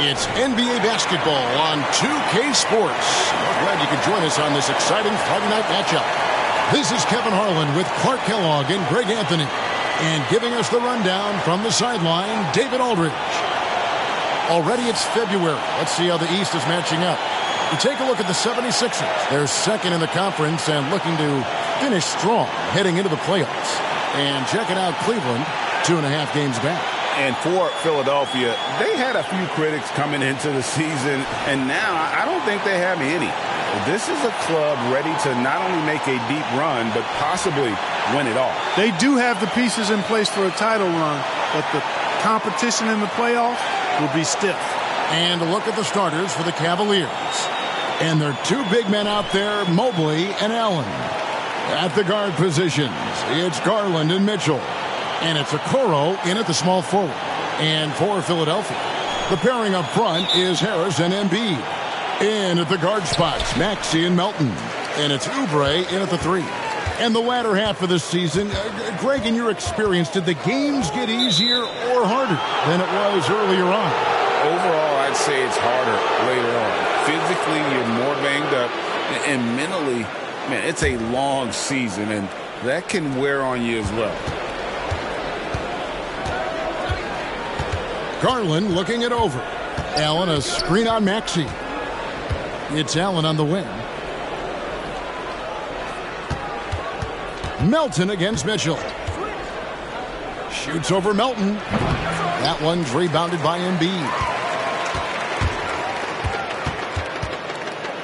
It's NBA basketball on 2K Sports. We're glad you could join us on this exciting Friday night matchup. This is Kevin Harlan with Clark Kellogg and Greg Anthony. And giving us the rundown from the sideline, David Aldridge. Already it's February. Let's see how the East is matching up. You take a look at the 76ers. They're second in the conference and looking to finish strong heading into the playoffs. And checking out Cleveland, 2.5 games back. And for Philadelphia, they had a few critics coming into the season, and now I don't think they have any. This is a club ready to not only make a deep run, but possibly win it all. They do have the pieces in place for a title run, but the competition in the playoffs will be stiff. And a look at the starters for the Cavaliers. And their two big men out there, Mobley and Allen. At the guard positions, it's Garland and Mitchell. And it's Okoro in at the small forward. And for Philadelphia, the pairing up front is Harris and Embiid. In at the guard spots, Maxey and Melton. And it's Oubre in at the 3. And the latter half of the season, Greg, in your experience, did the games get easier or harder than it was earlier on? Overall, I'd say it's harder later on. Physically, you're more banged up. And mentally, man, it's a long season, and that can wear on you as well. Garland looking it over. Allen a screen on Maxey. It's Allen on the wing. Melton against Mitchell. Shoots over Melton. That one's rebounded by Embiid.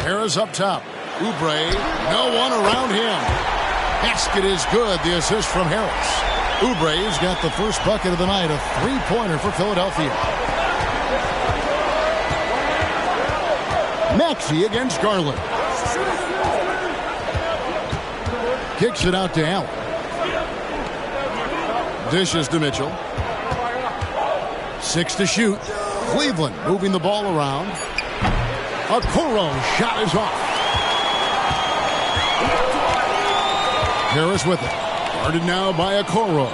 Harris up top. Oubre, no one around him. Basket is good. The assist from Harris. Oubre's got the first bucket of the night, a three-pointer for Philadelphia. Maxey against Garland. Kicks it out to Allen. Dishes to Mitchell. 6 to shoot. Cleveland moving the ball around. Okoro shot is off. Harris with it. Guarded now by Okoro.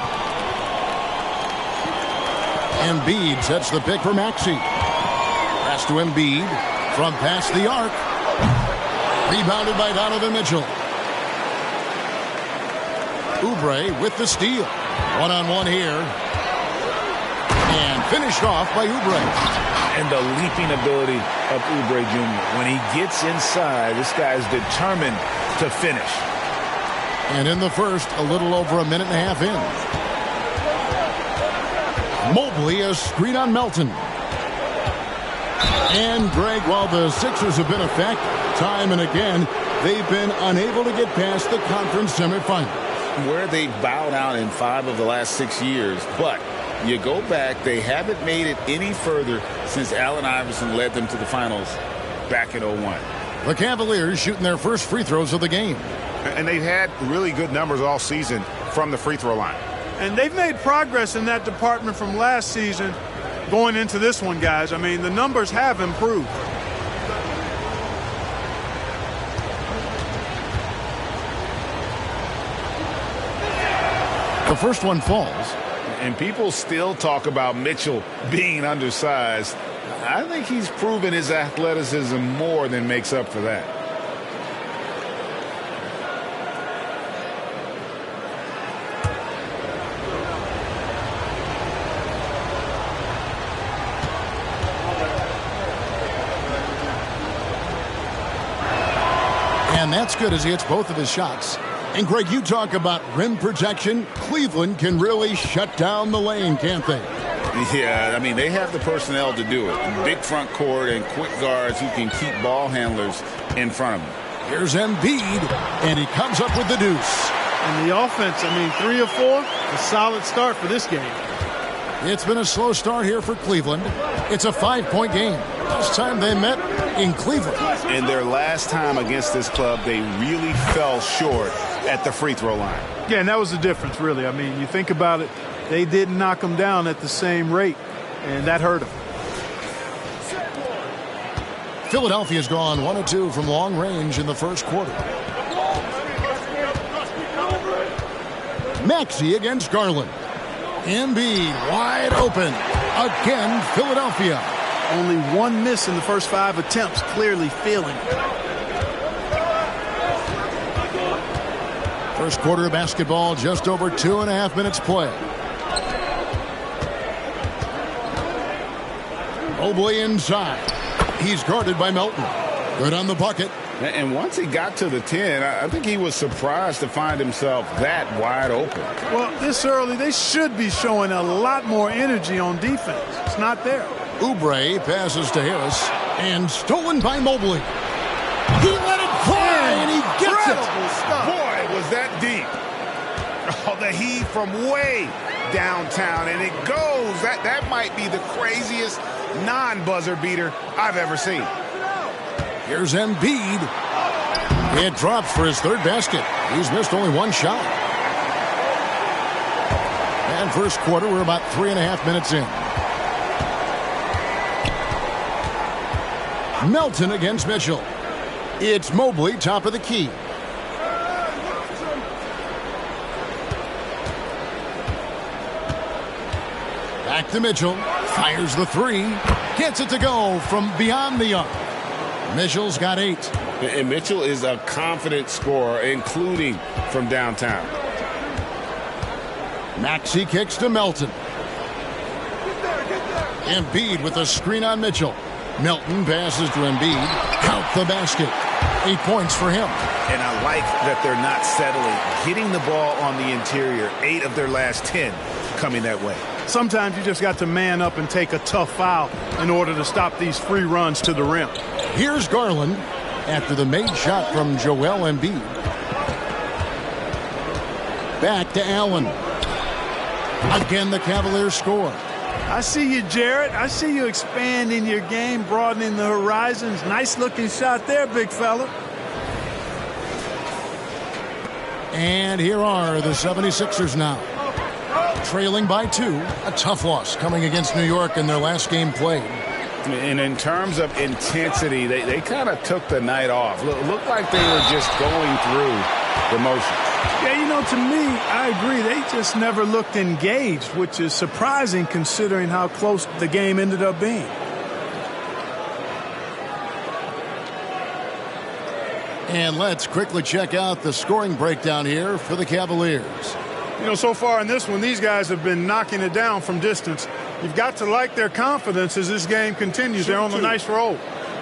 Embiid sets the pick for Maxey. Pass to Embiid from past the arc. Rebounded by Donovan Mitchell. Oubre with the steal. One-on-one here. And finished off by Oubre. And the leaping ability of Oubre Jr. When he gets inside, this guy's determined to finish. And in the first, a little over a minute and a half in. Mobley a screen on Melton. And Greg, while the Sixers have been a factor time and again, they've been unable to get past the conference semifinals. Where they bowed out in 5 of the last 6 years. But you go back, they haven't made it any further since Allen Iverson led them to the finals back in 01. The Cavaliers shooting their first free throws of the game. And they've had really good numbers all season from the free throw line. And they've made progress in that department from last season going into this one, guys. I mean, the numbers have improved. The first one falls. And people still talk about Mitchell being undersized. I think he's proven his athleticism more than makes up for that. And that's good as he hits both of his shots. And, Greg, you talk about rim protection. Cleveland can really shut down the lane, can't they? Yeah, I mean, they have the personnel to do it. Big front court and quick guards who can keep ball handlers in front of them. Here's Embiid, and he comes up with the deuce. And the offense, I mean, 3 of 4, a solid start for this game. It's been a slow start here for Cleveland. It's a 5-point game. Last time they met in Cleveland. And their last time against this club, they really fell short at the free throw line. Yeah, and that was the difference, really. I mean, you think about it, they didn't knock them down at the same rate, and that hurt them. Philadelphia's gone 1 of 2 from long range in the first quarter. Maxey against Garland. Embiid wide open. Again, Philadelphia. Only one miss in the first 5 attempts, clearly feeling it. First quarter of basketball, just over 2.5 minutes play. Mobley inside. He's guarded by Melton. Good on the bucket. And once he got to the 10, I think he was surprised to find himself that wide open. Well, this early, they should be showing a lot more energy on defense. It's not there. Oubre passes to Harris, and stolen by Mobley. He let it fly, and he gets it. Boy, was that deep. Oh, the heave from way downtown, and it goes. That might be the craziest non-buzzer beater I've ever seen. Here's Embiid. It drops for his 3rd basket. He's missed only 1 shot. And first quarter, we're about 3.5 minutes in. Melton against Mitchell. It's Mobley, top of the key. Back to Mitchell. Fires the 3. Gets it to go from beyond the arc. Mitchell's got 8. And Mitchell is a confident scorer, including from downtown. Maxey kicks to Melton. Embiid with a screen on Mitchell. Melton passes to Embiid. Count the basket. 8 points for him. And I like that they're not settling. Getting the ball on the interior, 8 of their last 10 coming that way. Sometimes you just got to man up and take a tough foul in order to stop these free runs to the rim. Here's Garland after the made shot from Joel Embiid. Back to Allen. Again, the Cavaliers score. I see you, Jarrett. I see you expanding your game, broadening the horizons. Nice looking shot there, big fella. And here are the 76ers now. Trailing by 2. A tough loss coming against New York in their last game played. And in terms of intensity, they kind of took the night off. Looked like they were just going through the motions. Yeah, you know, to me, I agree. They just never looked engaged, which is surprising considering how close the game ended up being. And let's quickly check out the scoring breakdown here for the Cavaliers. You know, so far in this one, these guys have been knocking it down from distance. You've got to like their confidence as this game continues. They're on a nice roll.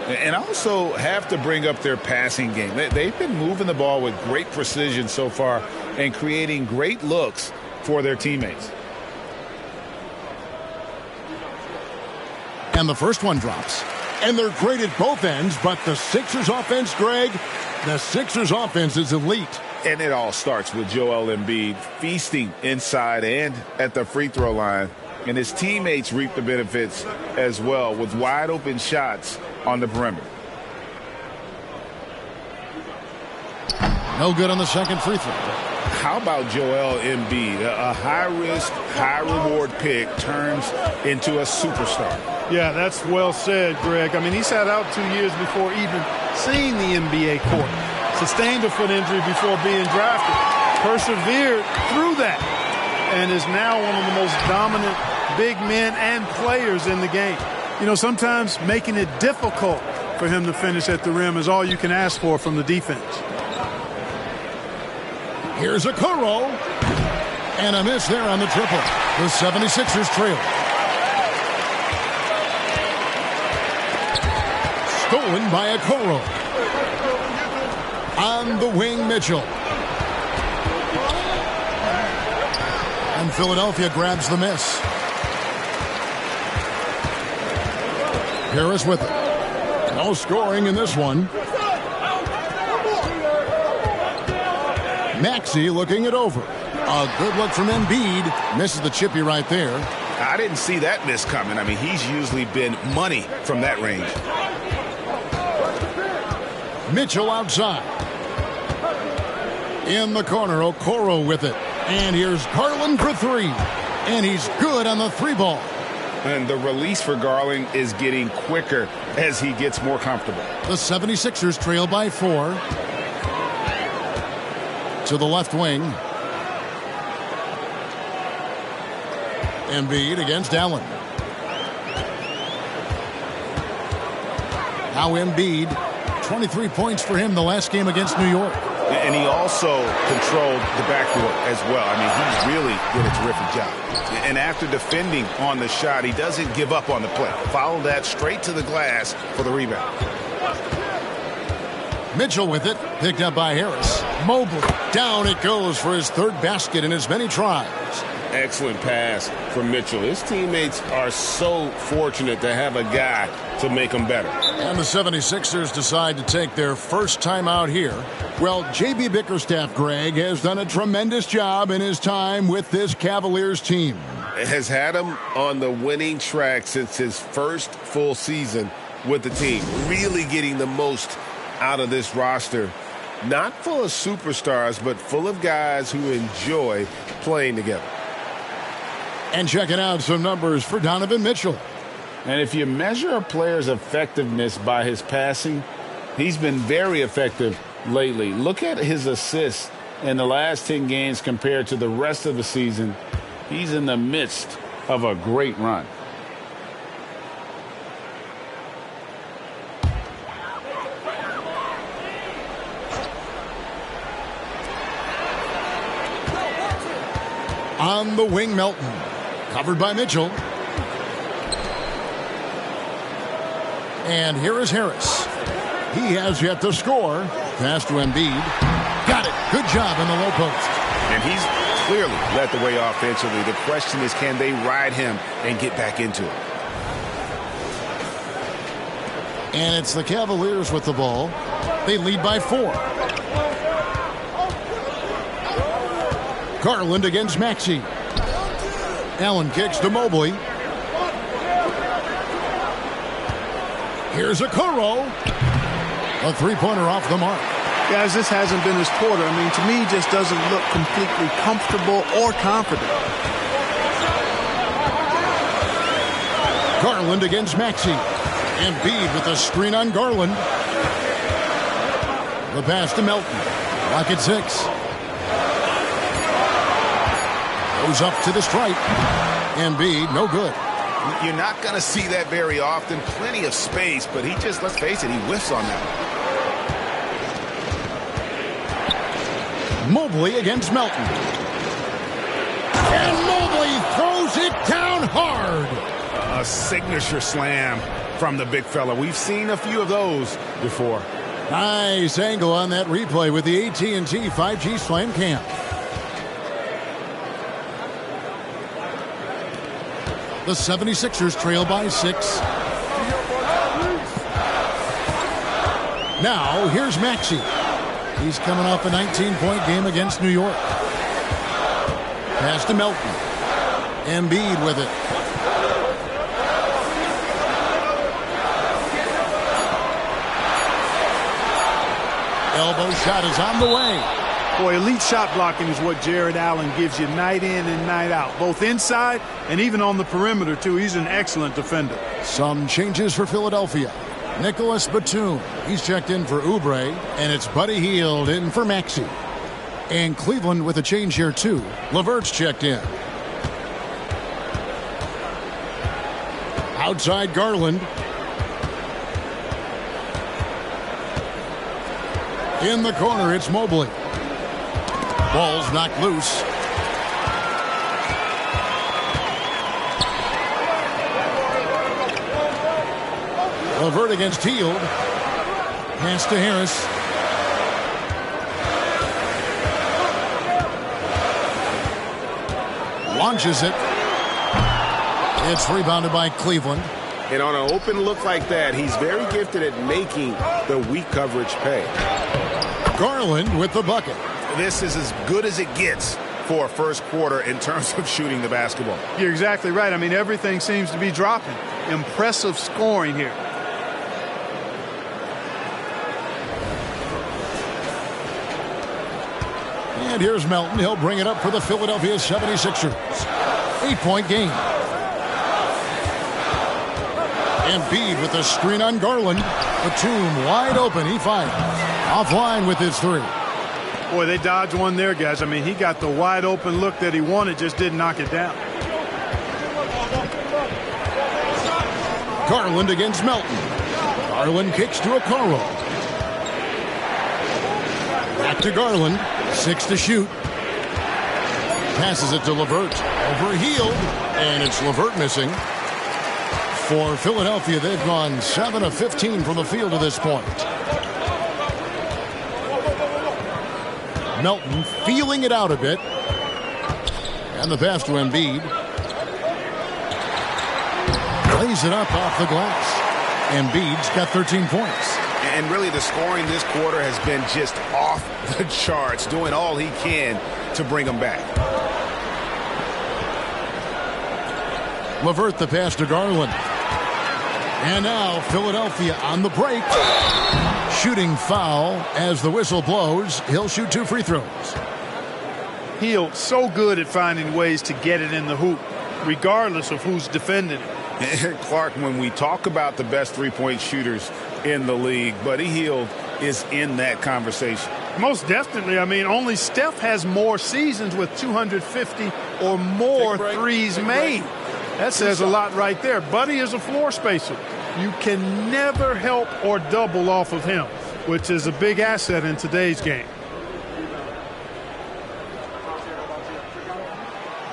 And also have to bring up their passing game. They've been moving the ball with great precision so far and creating great looks for their teammates. And the first one drops. And they're great at both ends, but the Sixers offense, Greg, the Sixers offense is elite. And it all starts with Joel Embiid feasting inside and at the free throw line. And his teammates reap the benefits as well with wide open shots on the perimeter. No good on the second free throw. How about Joel Embiid? A high-risk, high-reward pick turns into a superstar. Yeah, that's well said, Greg. I mean, he sat out 2 years before even seeing the NBA court. Sustained a foot injury before being drafted. Persevered through that. And is now one of the most dominant big men and players in the game. You know, sometimes making it difficult for him to finish at the rim is all you can ask for from the defense. Here's a Okoro. And a miss there on the triple. The 76ers trail. Stolen by Okoro. On the wing, Mitchell. And Philadelphia grabs the miss. Harris with it. No scoring in this one. Maxey looking it over. A good look from Embiid. Misses the chippy right there. I didn't see that miss coming. I mean, he's usually been money from that range. Mitchell outside. In the corner, Okoro with it. And here's Garland for 3. And he's good on the 3 ball. And the release for Garland is getting quicker as he gets more comfortable. The 76ers trail by 4. To the left wing. Embiid against Allen. Now Embiid, 23 points for him the last game against New York. And he also controlled the backcourt as well. I mean, he really did a terrific job. And after defending on the shot, he doesn't give up on the play. Follow that straight to the glass for the rebound. Mitchell with it, picked up by Harris. Mobley, down it goes for his third basket in as many tries. Excellent pass from Mitchell. His teammates are so fortunate to have a guy to make them better. And the 76ers decide to take their first time out here. Well, J.B. Bickerstaff, Greg, has done a tremendous job in his time with this Cavaliers team. Has had him on the winning track since his first full season with the team. Really getting the most out of this roster. Not full of superstars, but full of guys who enjoy playing together. And checking out some numbers for Donovan Mitchell. And if you measure a player's effectiveness by his passing, he's been very effective lately. Look at his assists in the last 10 games compared to the rest of the season. He's in the midst of a great run. On the wing, Melton. Covered by Mitchell. And here is Harris. He has yet to score. Pass to Embiid. Got it. Good job in the low post. And he's clearly led the way offensively. The question is, can they ride him and get back into it? And it's the Cavaliers with the ball. They lead by 4. Garland against Maxey. Allen kicks to Mobley. Here's a Okoro. A three-pointer off the mark. Guys, this hasn't been his quarter. I mean, to me, he just doesn't look completely comfortable or confident. Garland against Maxey. Embiid with a screen on Garland. The pass to Melton. Lock at 6. Goes up to the stripe. Embiid, no good. You're not going to see that very often. Plenty of space, but he just, let's face it, he whiffs on that. Mobley against Melton. And Mobley throws it down hard. A signature slam from the big fella. We've seen a few of those before. Nice angle on that replay with the AT&T 5G Slam Cam. The 76ers trail by 6. Now, here's Maxey. He's coming off a 19-point game against New York. Pass to Melton. Embiid with it. Elbow shot is on the way. Boy, elite shot blocking is what Jared Allen gives you night in and night out, both inside and even on the perimeter, too. He's an excellent defender. Some changes for Philadelphia. Nicholas Batum, he's checked in for Oubre, and it's Buddy Hield in for Maxey. And Cleveland with a change here, too. LeVert's checked in. Outside Garland. In the corner, it's Mobley. Ball's knocked loose. LeVert against Hield. Pass to Harris. Launches it. It's rebounded by Cleveland. And on an open look like that, he's very gifted at making the weak coverage pay. Garland with the bucket. This is as good as it gets for a first quarter in terms of shooting the basketball. You're exactly right. I mean, everything seems to be dropping. Impressive scoring here. And here's Melton. He'll bring it up for the Philadelphia 76ers. 8-point game. Embiid with a screen on Garland. Batum wide open. He fires. Offline with his 3. Boy, they dodged one there, guys. I mean, he got the wide open look that he wanted, just didn't knock it down. Garland against Melton. Garland kicks to Okoro. Back to Garland. 6 to shoot. Passes it to LeVert. Overhealed. And it's LeVert missing. For Philadelphia, they've gone 7 of 15 from the field to this point. Melton feeling it out a bit. And the pass to Embiid. Lays it up off the glass. Embiid's got 13 points. And really the scoring this quarter has been just off the charts, doing all he can to bring them back. LeVert the pass to Garland. And now Philadelphia on the break. Shooting foul as the whistle blows. He'll shoot 2 free throws. Hield so good at finding ways to get it in the hoop, regardless of who's defending it. And Clark, when we talk about the best three-point shooters in the league, Buddy Hield is in that conversation. Most definitely. I mean, only Steph has more seasons with 250 or more threes made. That says a lot right there. Buddy is a floor spacer. You can never help or double off of him, which is a big asset in today's game.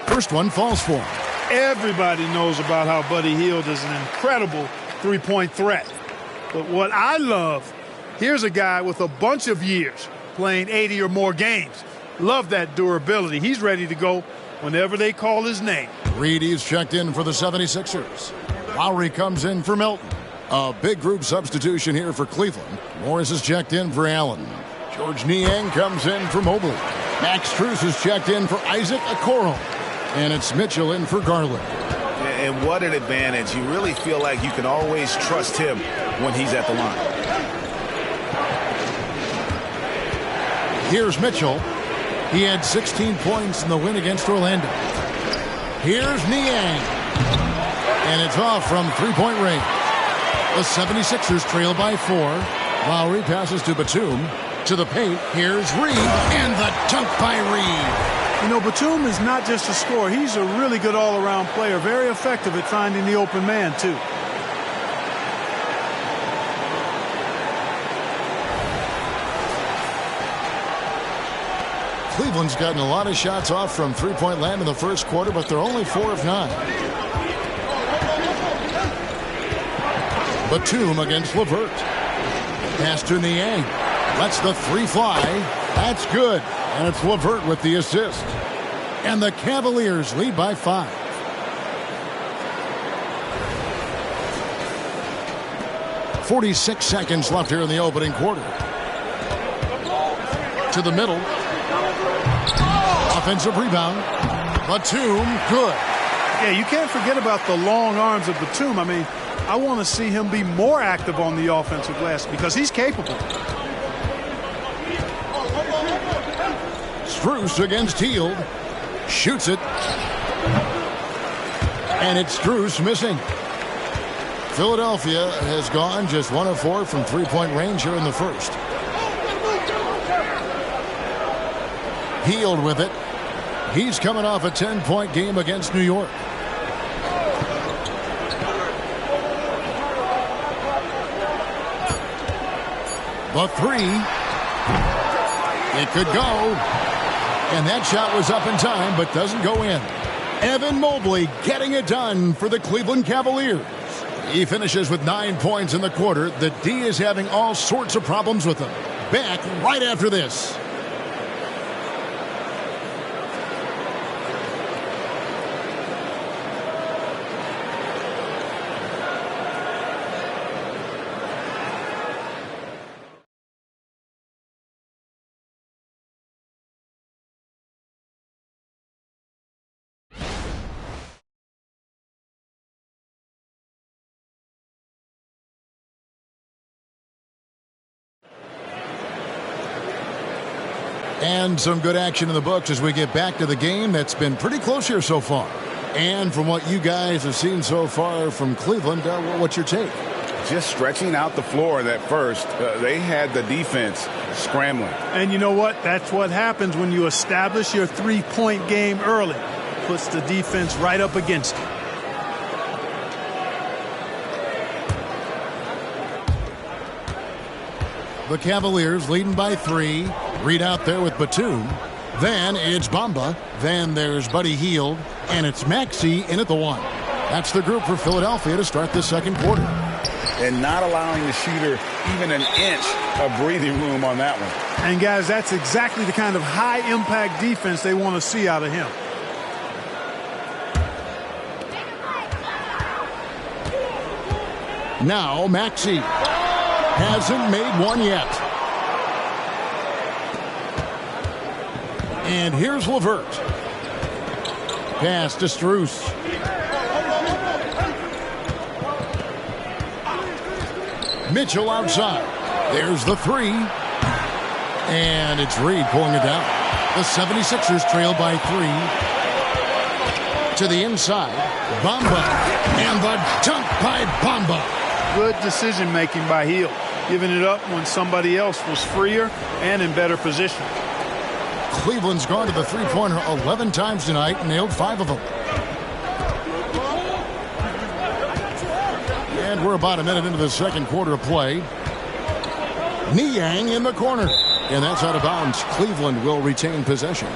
First one falls for him. Everybody knows about how Buddy Hield is an incredible three-point threat. But what I love, here's a guy with a bunch of years playing 80 or more games. Love that durability. He's ready to go whenever they call his name. Reedy's checked in for the 76ers. Lowry comes in for Melton. A big group substitution here for Cleveland. Morris is checked in for Allen. George Niang comes in for Mobley. Max Strus is checked in for Isaac Okoro. And it's Mitchell in for Garland. And what an advantage. You really feel like you can always trust him when he's at the line. Here's Mitchell. He had 16 points in the win against Orlando. Here's Niang. And it's off from three-point range. The 76ers trail by 4. Lowry passes to Batum. To the paint. Here's Reed. And the dunk by Reed. You know, Batum is not just a scorer. He's a really good all-around player. Very effective at finding the open man, too. Cleveland's gotten a lot of shots off from three-point land in the first quarter, but they're only 4 of 9. Batum against LeVert. Pass to Niang. Lets the 3 fly. That's good. And it's LeVert with the assist. And the Cavaliers lead by 5. .46 seconds left here in the opening quarter. To the middle. Offensive rebound. Batum, good. Yeah, you can't forget about the long arms of Batum. I mean, I want to see him be more active on the offensive glass because he's capable. Strus against Hield. Shoots it. And it's Strus missing. Philadelphia has gone just 1 of 4 from three-point range here in the first. Hield with it. He's coming off a 10-point game against New York. The 3. It could go. And that shot was up in time, but doesn't go in. Evan Mobley getting it done for the Cleveland Cavaliers. He finishes with 9 points in the quarter. The D is having all sorts of problems with him. Back right after this. And some good action in the books as we get back to the game that's been pretty close here so far. And from what you guys have seen so far from Cleveland, what's your take? Just stretching out the floor that first. They had the defense scrambling. And you know what? That's what happens when you establish your three-point game early. Puts the defense right up against it. The Cavaliers leading by 3. Reed out there with Batum. Then it's Bamba. Then there's Buddy Hield. And it's Maxey in at the 1. That's the group for Philadelphia to start this second quarter. And not allowing the shooter even an inch of breathing room on that one. And, guys, that's exactly the kind of high-impact defense they want to see out of him. Now Maxey hasn't made one yet. And here's LeVert. Pass to Strus. Mitchell outside. There's the 3. And it's Reed pulling it down. The 76ers trail by 3. To the inside. Bamba. And the dunk by Bamba. Good decision-making by Hield, giving it up when somebody else was freer and in better position. Cleveland's gone to the three-pointer 11 times tonight and nailed 5 of them. And we're about a minute into the second quarter of play. Niang in the corner. And that's out of bounds. Cleveland will retain possession.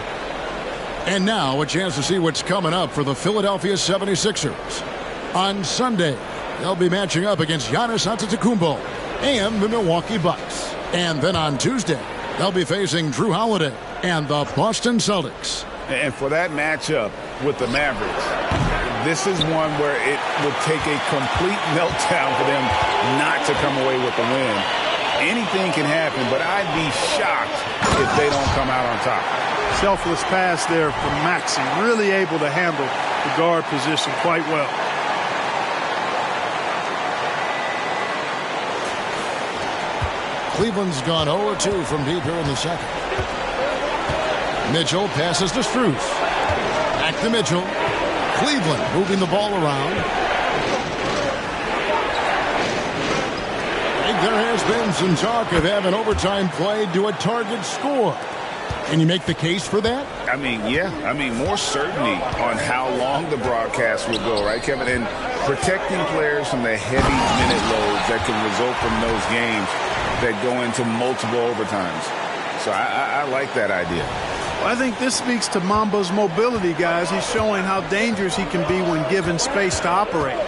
And now a chance to see what's coming up for the Philadelphia 76ers. On Sunday, they'll be matching up against Giannis Antetokounmpo and the Milwaukee Bucks. And then on Tuesday, they'll be facing Drew Holiday and the Boston Celtics. And for that matchup with the Mavericks, this is one where it would take a complete meltdown for them not to come away with the win. Anything can happen, but I'd be shocked if they don't come out on top. Selfless pass there from Maxey, really able to handle the guard position quite well. Cleveland's gone 0-2 from deep here in the second. Mitchell passes to Strus. Back to Mitchell. Cleveland moving the ball around. I think there has been some talk of having overtime played to a target score. Can you make the case for that? I mean, yeah. I mean, more certainty on how long the broadcast will go, right, Kevin? And protecting players from the heavy minute loads that can result from those games that go into multiple overtimes. So I like that idea. Well, I think this speaks to Mamba's mobility, guys. He's showing how dangerous he can be when given space to operate.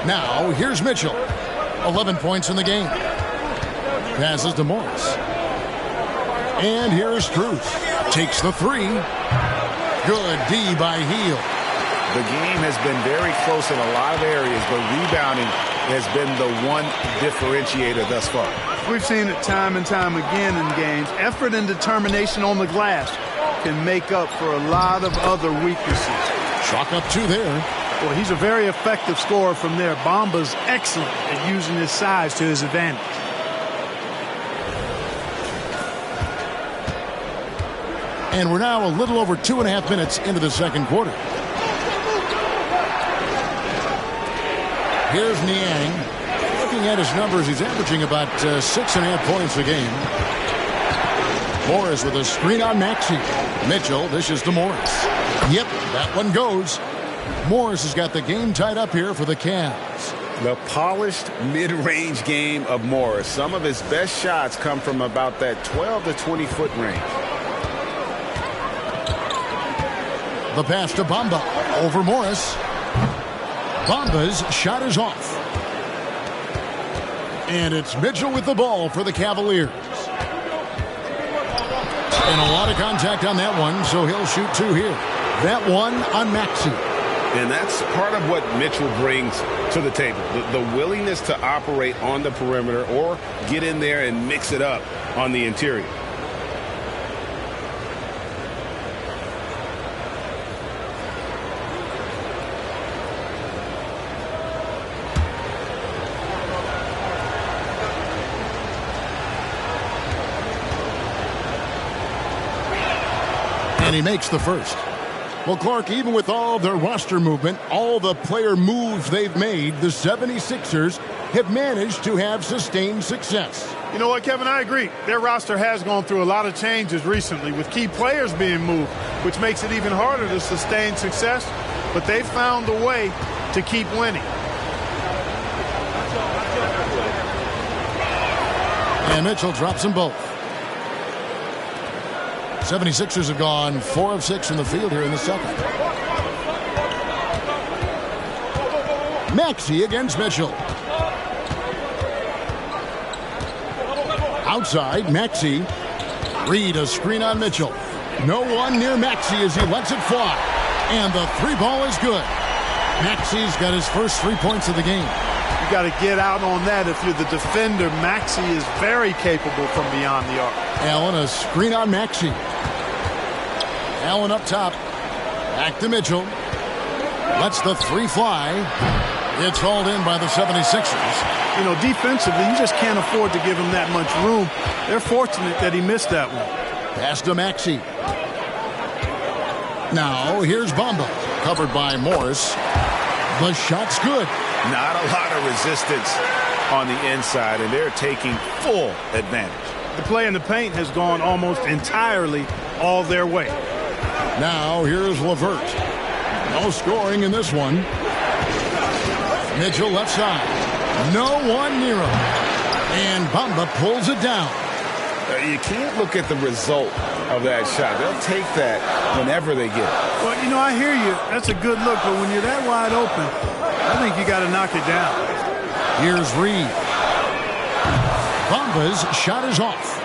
Now, here's Mitchell. 11 points in the game. Passes to Morris. And here's Strus. Takes the 3. Good D by Hield. The game has been very close in a lot of areas, but rebounding has been the one differentiator thus far. We've seen it time and time again in games. Effort and determination on the glass can make up for a lot of other weaknesses. Chalk up 2 there. Well, he's a very effective scorer from there. Bamba's excellent at using his size to his advantage. And we're now a little over 2.5 minutes into the second quarter. Here's Niang. Looking at his numbers, he's averaging about 6.5 points a game. Morris with a screen on Maxey. Mitchell dishes to Morris. Yep, that one goes. Morris has got the game tied up here for the Cavs. The polished mid-range game of Morris. Some of his best shots come from about that 12 to 20-foot range. The pass to Bamba over Morris. Bamba's shot is off. And it's Mitchell with the ball for the Cavaliers. And a lot of contact on that one, so he'll shoot 2 here. That one on Maxey. And that's part of what Mitchell brings to the table. The willingness to operate on the perimeter or get in there and mix it up on the interior. And he makes the first. Well, Clark, even with all their roster movement, all the player moves they've made, the 76ers have managed to have sustained success. You know what, Kevin? I agree. Their roster has gone through a lot of changes recently with key players being moved, which makes it even harder to sustain success. But they've found a way to keep winning. And Mitchell drops them both. 76ers have gone 4 of 6 from the field here in the second. Maxey against Mitchell. Outside, Maxey. Reed a screen on Mitchell. No one near Maxey as he lets it fly. And the three ball is good. Maxey's got his first 3 points of the game. You got to get out on that if you're the defender. Maxey is very capable from beyond the arc. Allen a screen on Maxey. Allen up top. Back to Mitchell. Lets the three fly. It's hauled in by the 76ers. You know, defensively, you just can't afford to give him that much room. They're fortunate that he missed that one. Pass to Maxey. Now, here's Bamba. Covered by Morris. The shot's good. Not a lot of resistance on the inside, and they're taking full advantage. The play in the paint has gone almost entirely all their way. Now, here's LeVert. No scoring in this one. Mitchell left side. No one near him. And Bamba pulls it down. You can't look at the result of that shot. They'll take that whenever they get it. Well, you know, I hear you. That's a good look, but when you're that wide open, I think you got to knock it down. Here's Reed. Bamba's shot is off.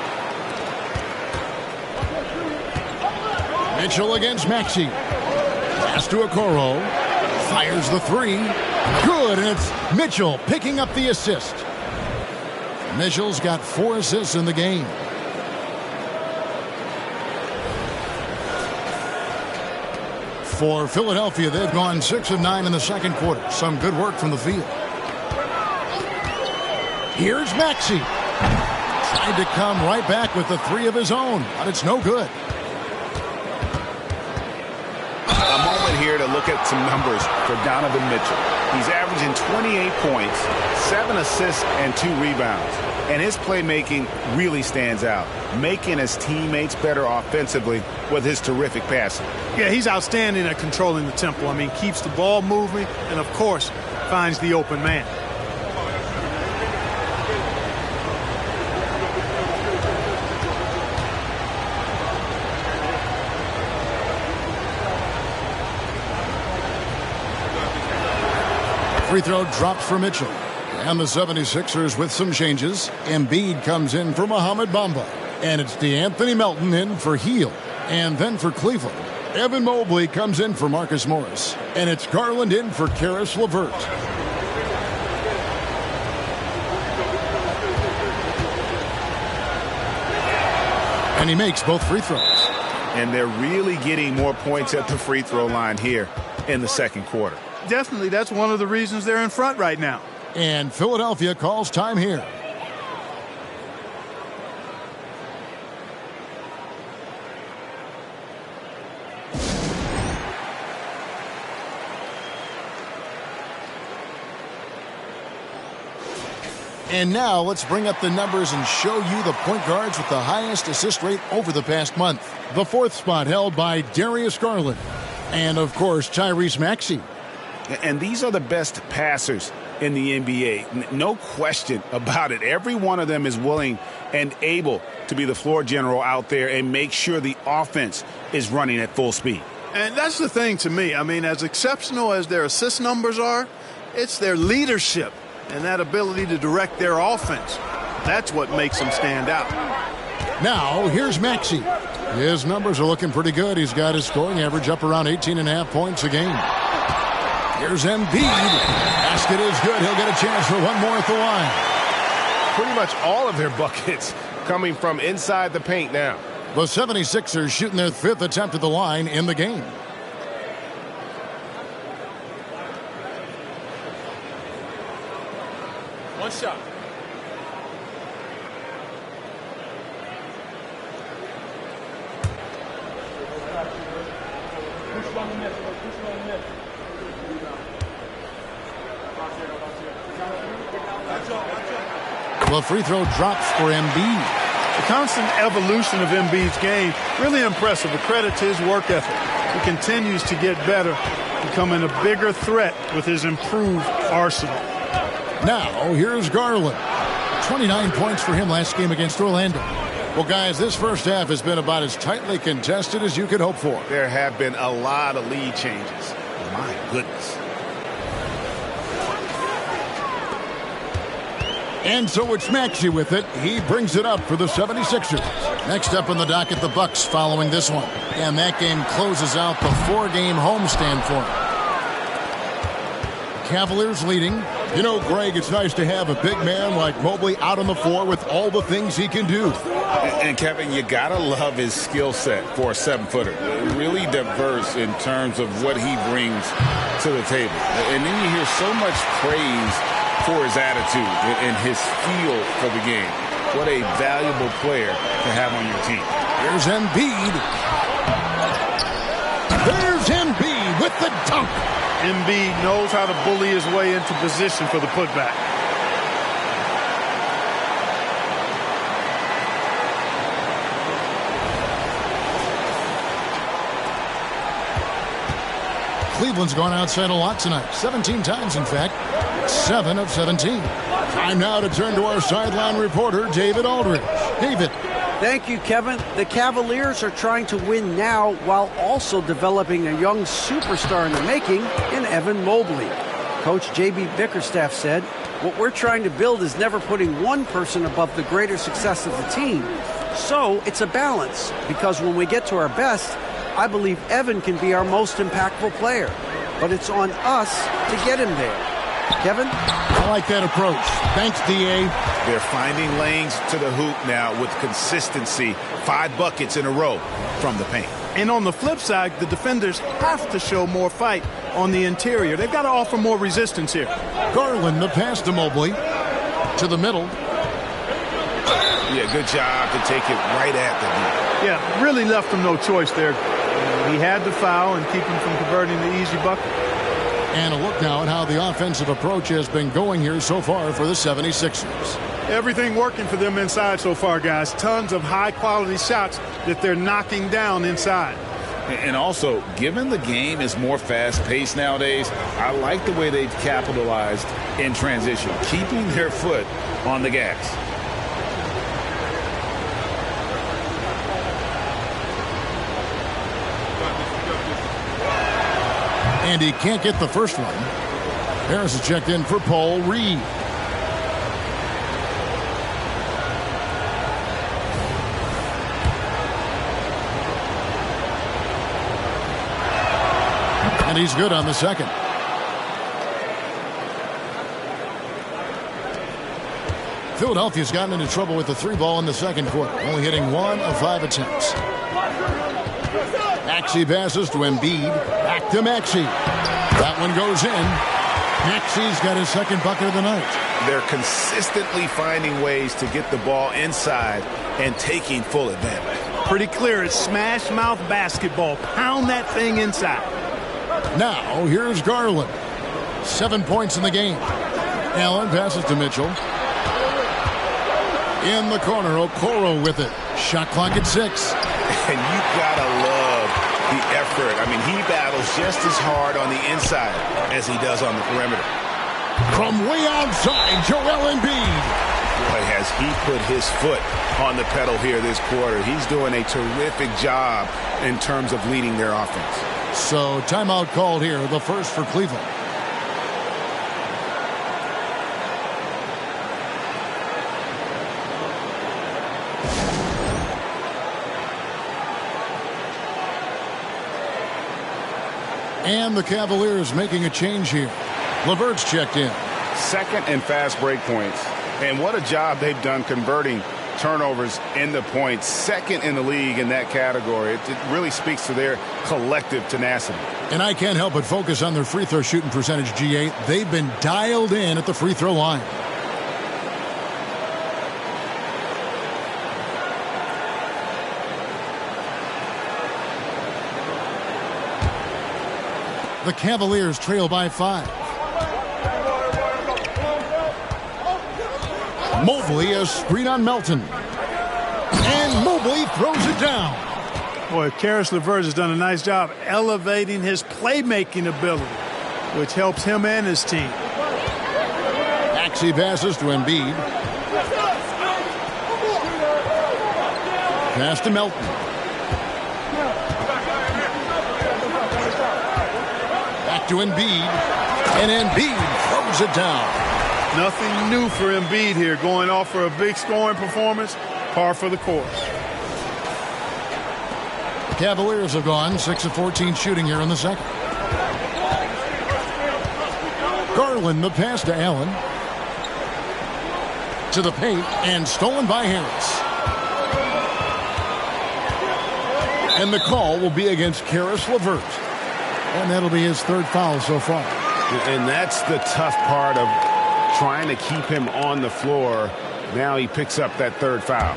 Mitchell against Maxey. Pass to Okoro. Fires the three. Good, and it's Mitchell picking up the assist. Mitchell's got 4 assists in the game. For Philadelphia, they've gone 6 of 9 in the second quarter. Some good work from the field. Here's Maxey. Tried to come right back with the 3 of his own, but it's no good. A moment here to look at some numbers for Donovan Mitchell. He's averaging 28 points, 7 assists, and 2 rebounds. And his playmaking really stands out, making his teammates better offensively with his terrific passing. Yeah, he's outstanding at controlling the tempo. I mean, keeps the ball moving and, of course, finds the open man. Free throw drops for Mitchell. And the 76ers with some changes. Embiid comes in for Mohamed Bamba. And it's DeAnthony Melton in for Heel. And then for Cleveland, Evan Mobley comes in for Marcus Morris. And it's Garland in for Karis LeVert. And he makes both free throws. And they're really getting more points at the free throw line here in the second quarter. Definitely, that's one of the reasons they're in front right now. And Philadelphia calls time here. And now let's bring up the numbers and show you the point guards with the highest assist rate over the past month. The 4th spot held by Darius Garland. And, of course, Tyrese Maxey. And these are the best passers in the NBA. No question about it. Every one of them is willing and able to be the floor general out there and make sure the offense is running at full speed. And that's the thing to me. I mean, as exceptional as their assist numbers are, it's their leadership and that ability to direct their offense. That's what makes them stand out. Now, here's Maxey. His numbers are looking pretty good. He's got his scoring average up around 18.5 points a game. Here's Embiid. Basket is good. He'll get a chance for one more at the line. Pretty much all of their buckets coming from inside the paint now. The 76ers shooting their 5th attempt at the line in the game. One shot. The free throw drops for Embiid. The constant evolution of Embiid's game, really impressive. A credit to his work ethic. He continues to get better, becoming a bigger threat with his improved arsenal. Now, here's Garland. 29 points for him last game against Orlando. Well, guys, this first half has been about as tightly contested as you could hope for. There have been a lot of lead changes. My goodness. And so it's Maxey with it. He brings it up for the 76ers. Next up on the docket, the Bucks following this one. And that game closes out the 4-game homestand for them. Cavaliers leading. You know, Greg, it's nice to have a big man like Mobley out on the floor with all the things he can do. And Kevin, you got to love his skill set for a 7-footer. Really diverse in terms of what he brings to the table. And then you hear so much praise for his attitude and his feel for the game. What a valuable player to have on your team. Here's Embiid. There's Embiid with the dunk. Embiid knows how to bully his way into position for the putback. Cleveland's gone outside a lot tonight. 17 times, in fact. 7 of 17. Time now to turn to our sideline reporter, David Aldridge. David. Thank you, Kevin. The Cavaliers are trying to win now while also developing a young superstar in the making in Evan Mobley. Coach J.B. Bickerstaff said, "What we're trying to build is never putting one person above the greater success of the team. So it's a balance, because when we get to our best, I believe Evan can be our most impactful player. But it's on us to get him there." Kevin? I like that approach. Thanks, D.A. They're finding lanes to the hoop now with consistency. 5 buckets in a row from the paint. And on the flip side, the defenders have to show more fight on the interior. They've got to offer more resistance here. Garland, the pass to Mobley. To the middle. Yeah, good job to take it right at the net. Yeah, really left him no choice there. He had to foul and keep him from converting the easy bucket. And a look now at how the offensive approach has been going here so far for the 76ers. Everything working for them inside so far, guys. Tons of high-quality shots that they're knocking down inside. And also, given the game is more fast-paced nowadays, I like the way they've capitalized in transition, keeping their foot on the gas. And he can't get the first one. Harris is checked in for Paul Reed. And he's good on the second. Philadelphia's gotten into trouble with the 3-ball in the second quarter, only hitting 1 of 5 attempts. Maxey passes to Embiid. Back to Maxey. That one goes in. Maxey's got his second bucket of the night. They're consistently finding ways to get the ball inside and taking full advantage. Pretty clear. It's smash mouth basketball. Pound that thing inside. Now, here's Garland. 7 points in the game. Allen passes to Mitchell. In the corner, Okoro with it. Shot clock at 6. And you gotta love the effort. I mean, he battles just as hard on the inside as he does on the perimeter. From way outside, Joel Embiid. Boy, has he put his foot on the pedal here this quarter. He's doing a terrific job in terms of leading their offense. So, timeout called here, the first for Cleveland. And the Cavaliers making a change here. LeVert's checked in. Second and fast break points. And what a job they've done converting turnovers into points. Second in the league in that category. It really speaks to their collective tenacity. And I can't help but focus on their free throw shooting percentage, GA. They've been dialed in at the free throw line. The Cavaliers trail by 5. Mobley, a screen on Melton. And Mobley throws it down. Boy, Karis LeVert has done a nice job elevating his playmaking ability, which helps him and his team. Maxey passes to Embiid. Pass to Melton. Back to Embiid. And Embiid throws it down. Nothing new for Embiid here. Going off for a big scoring performance. Par for the course. The Cavaliers have gone 6 of 14 shooting here in the second. Garland, the pass to Allen. To the paint, and stolen by Harris. And the call will be against Caris LeVert. And that'll be his third foul so far. And that's the tough part of trying to keep him on the floor. Now he picks up that third foul.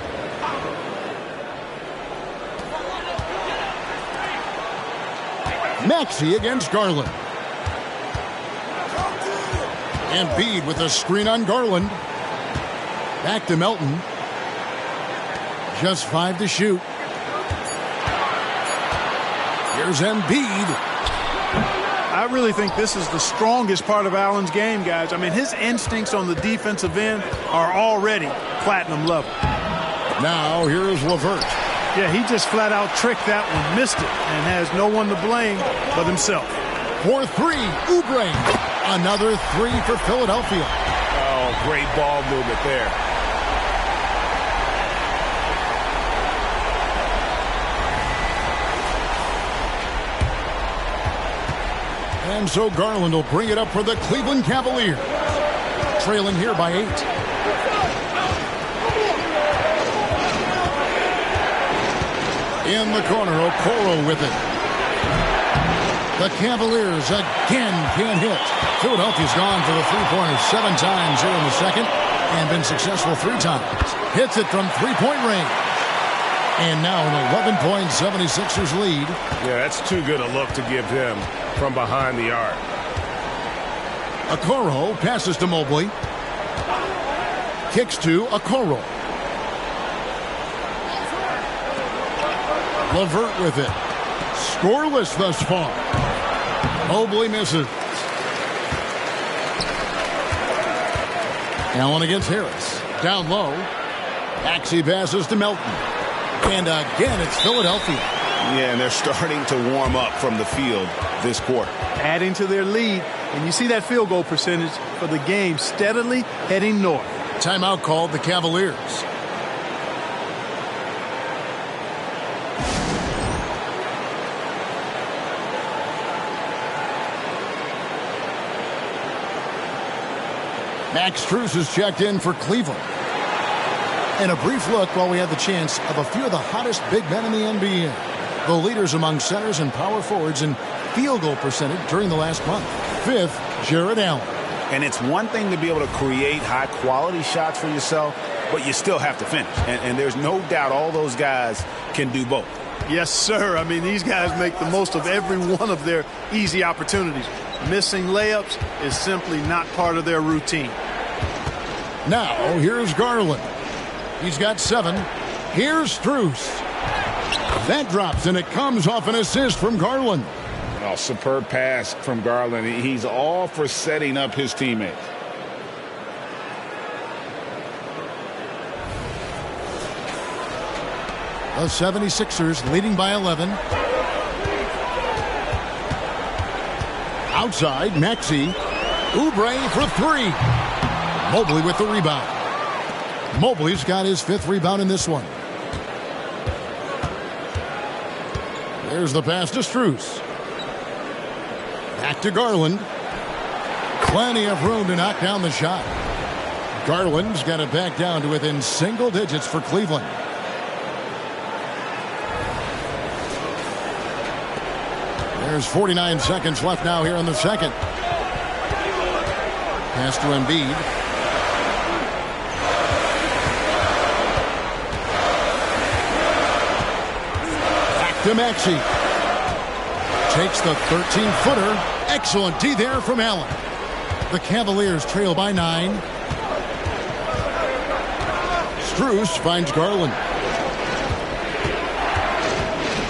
Maxey against Garland. Embiid with a screen on Garland. Back to Melton. Just 5 to shoot. Here's Embiid. I really think this is the strongest part of Allen's game, guys. I mean, his instincts on the defensive end are already platinum level. Now here's LeVert. Yeah, he just flat out tricked that one, missed it, and has no one to blame but himself. For 3, Oubre. Another 3 for Philadelphia. Oh, great ball movement there. And so Garland will bring it up for the Cleveland Cavaliers. Trailing here by 8. In the corner, Okoro with it. The Cavaliers again can't hit. Philadelphia's gone for the three-pointer 7 times here in the second and been successful 3 times. Hits it from three-point range. And now an 11-point 76ers lead. Yeah, that's too good a look to give them from behind the arc. Okoro passes to Mobley. Kicks to Okoro. LeVert with it. Scoreless thus far. Mobley misses. Allen against Harris. Down low. Maxey passes to Melton. And again, it's Philadelphia. Yeah, and they're starting to warm up from the field this quarter. Adding to their lead, and you see that field goal percentage for the game steadily heading north. Timeout called the Cavaliers. Max Strus is checked in for Cleveland. And a brief look while we had the chance of a few of the hottest big men in the NBA. The leaders among centers and power forwards in field goal percentage during the last month. 5th, Jared Allen. And it's one thing to be able to create high-quality shots for yourself, but you still have to finish. And there's no doubt all those guys can do both. Yes, sir. I mean, these guys make the most of every one of their easy opportunities. Missing layups is simply not part of their routine. Now, here's Garland. He's got 7. Here's Strus. That drops, and it comes off an assist from Garland. Oh, superb pass from Garland. He's all for setting up his teammates. The 76ers leading by 11. Outside, Maxey. Oubre for 3. Mobley with the rebound. Mobley's got his 5th rebound in this one. There's the pass to Strus. Back to Garland. Plenty of room to knock down the shot. Garland's got it back down to within single digits for Cleveland. There's 49 seconds left now here in the second. Pass to Embiid. To Maxey. Takes the 13-footer. Excellent D there from Allen. The Cavaliers trail by 9. Strus finds Garland.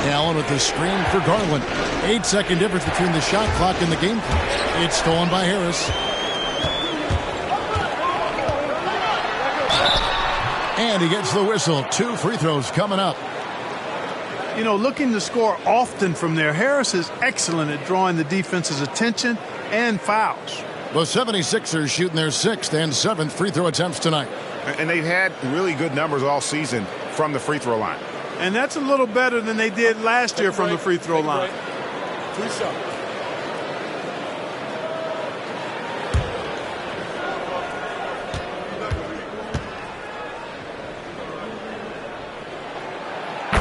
Allen with the screen for Garland. 8-second difference between the shot clock and the game clock. It's stolen by Harris. And he gets the whistle. 2 free throws coming up. you know, looking to score often from there. Harris is excellent at drawing the defense's attention and fouls. The 76ers shooting their 6th and 7th free throw attempts tonight. And they've had really good numbers all season from the free throw line. And that's a little better than they did last year from the free throw line.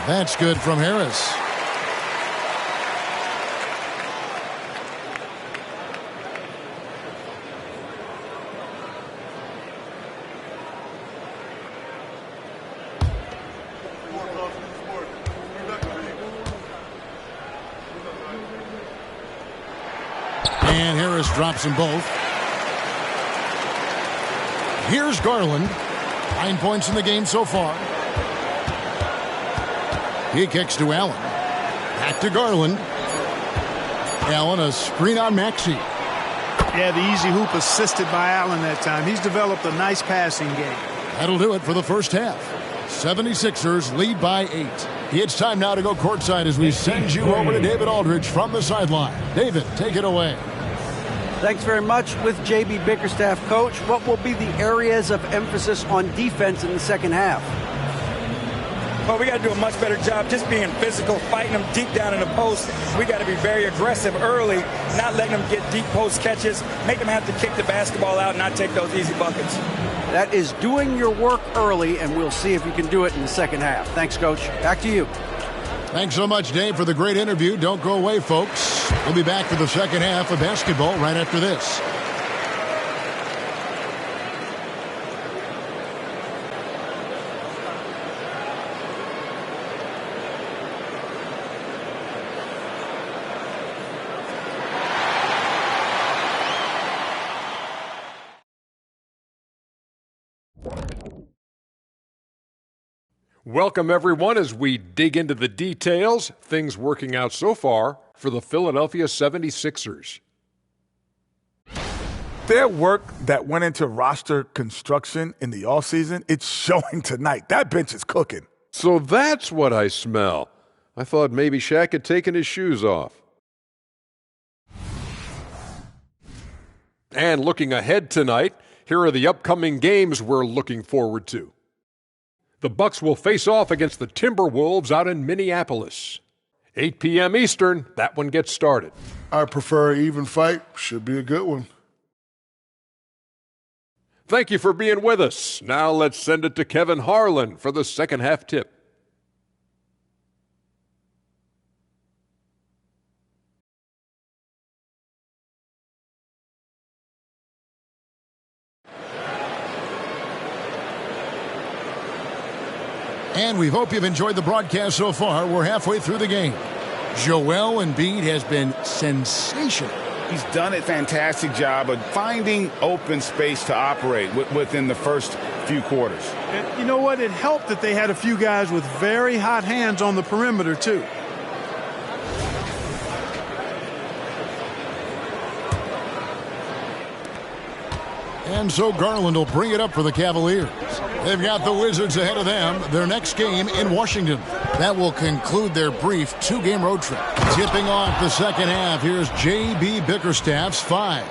That's good from Harris. And Harris drops them both. Here's Garland. 9 points in the game so far. He kicks to Allen. Back to Garland. Allen, a screen on Maxey. Yeah, the easy hoop assisted by Allen that time. He's developed a nice passing game. That'll do it for the first half. 76ers lead by 8. It's time now to go courtside as we send you over to David Aldridge from the sideline. David, take it away. Thanks very much. With J.B. Bickerstaff, Coach, what will be the areas of emphasis on defense in the second half? Well, we got to do a much better job just being physical, fighting them deep down in the post. We got to be very aggressive early, not letting them get deep post catches, make them have to kick the basketball out and not take those easy buckets. That is doing your work early, and we'll see if you can do it in the second half. Thanks, Coach. Back to you. Thanks so much, Dave, for the great interview. Don't go away, folks. We'll be back for the second half of basketball right after this. Welcome, everyone, as we dig into the details. Things working out so far for the Philadelphia 76ers. Their work that went into roster construction in the offseason, it's showing tonight. That bench is cooking. So that's what I smell. I thought maybe Shaq had taken his shoes off. And looking ahead tonight, here are the upcoming games we're looking forward to. The Bucks will face off against the Timberwolves out in Minneapolis. 8 p.m. Eastern, that one gets started. I prefer an even fight. Should be a good one. Thank you for being with us. Now let's send it to Kevin Harlan for the second half tip. And we hope you've enjoyed the broadcast so far. We're halfway through the game. Joel Embiid has been sensational. He's done a fantastic job of finding open space to operate within the first few quarters. And you know what? It helped that they had a few guys with very hot hands on the perimeter, too. And so Garland will bring it up for the Cavaliers. They've got the Wizards ahead of them. Their next game in Washington. That will conclude their brief two-game road trip. Tipping off the second half, here's J.B. Bickerstaff's 5.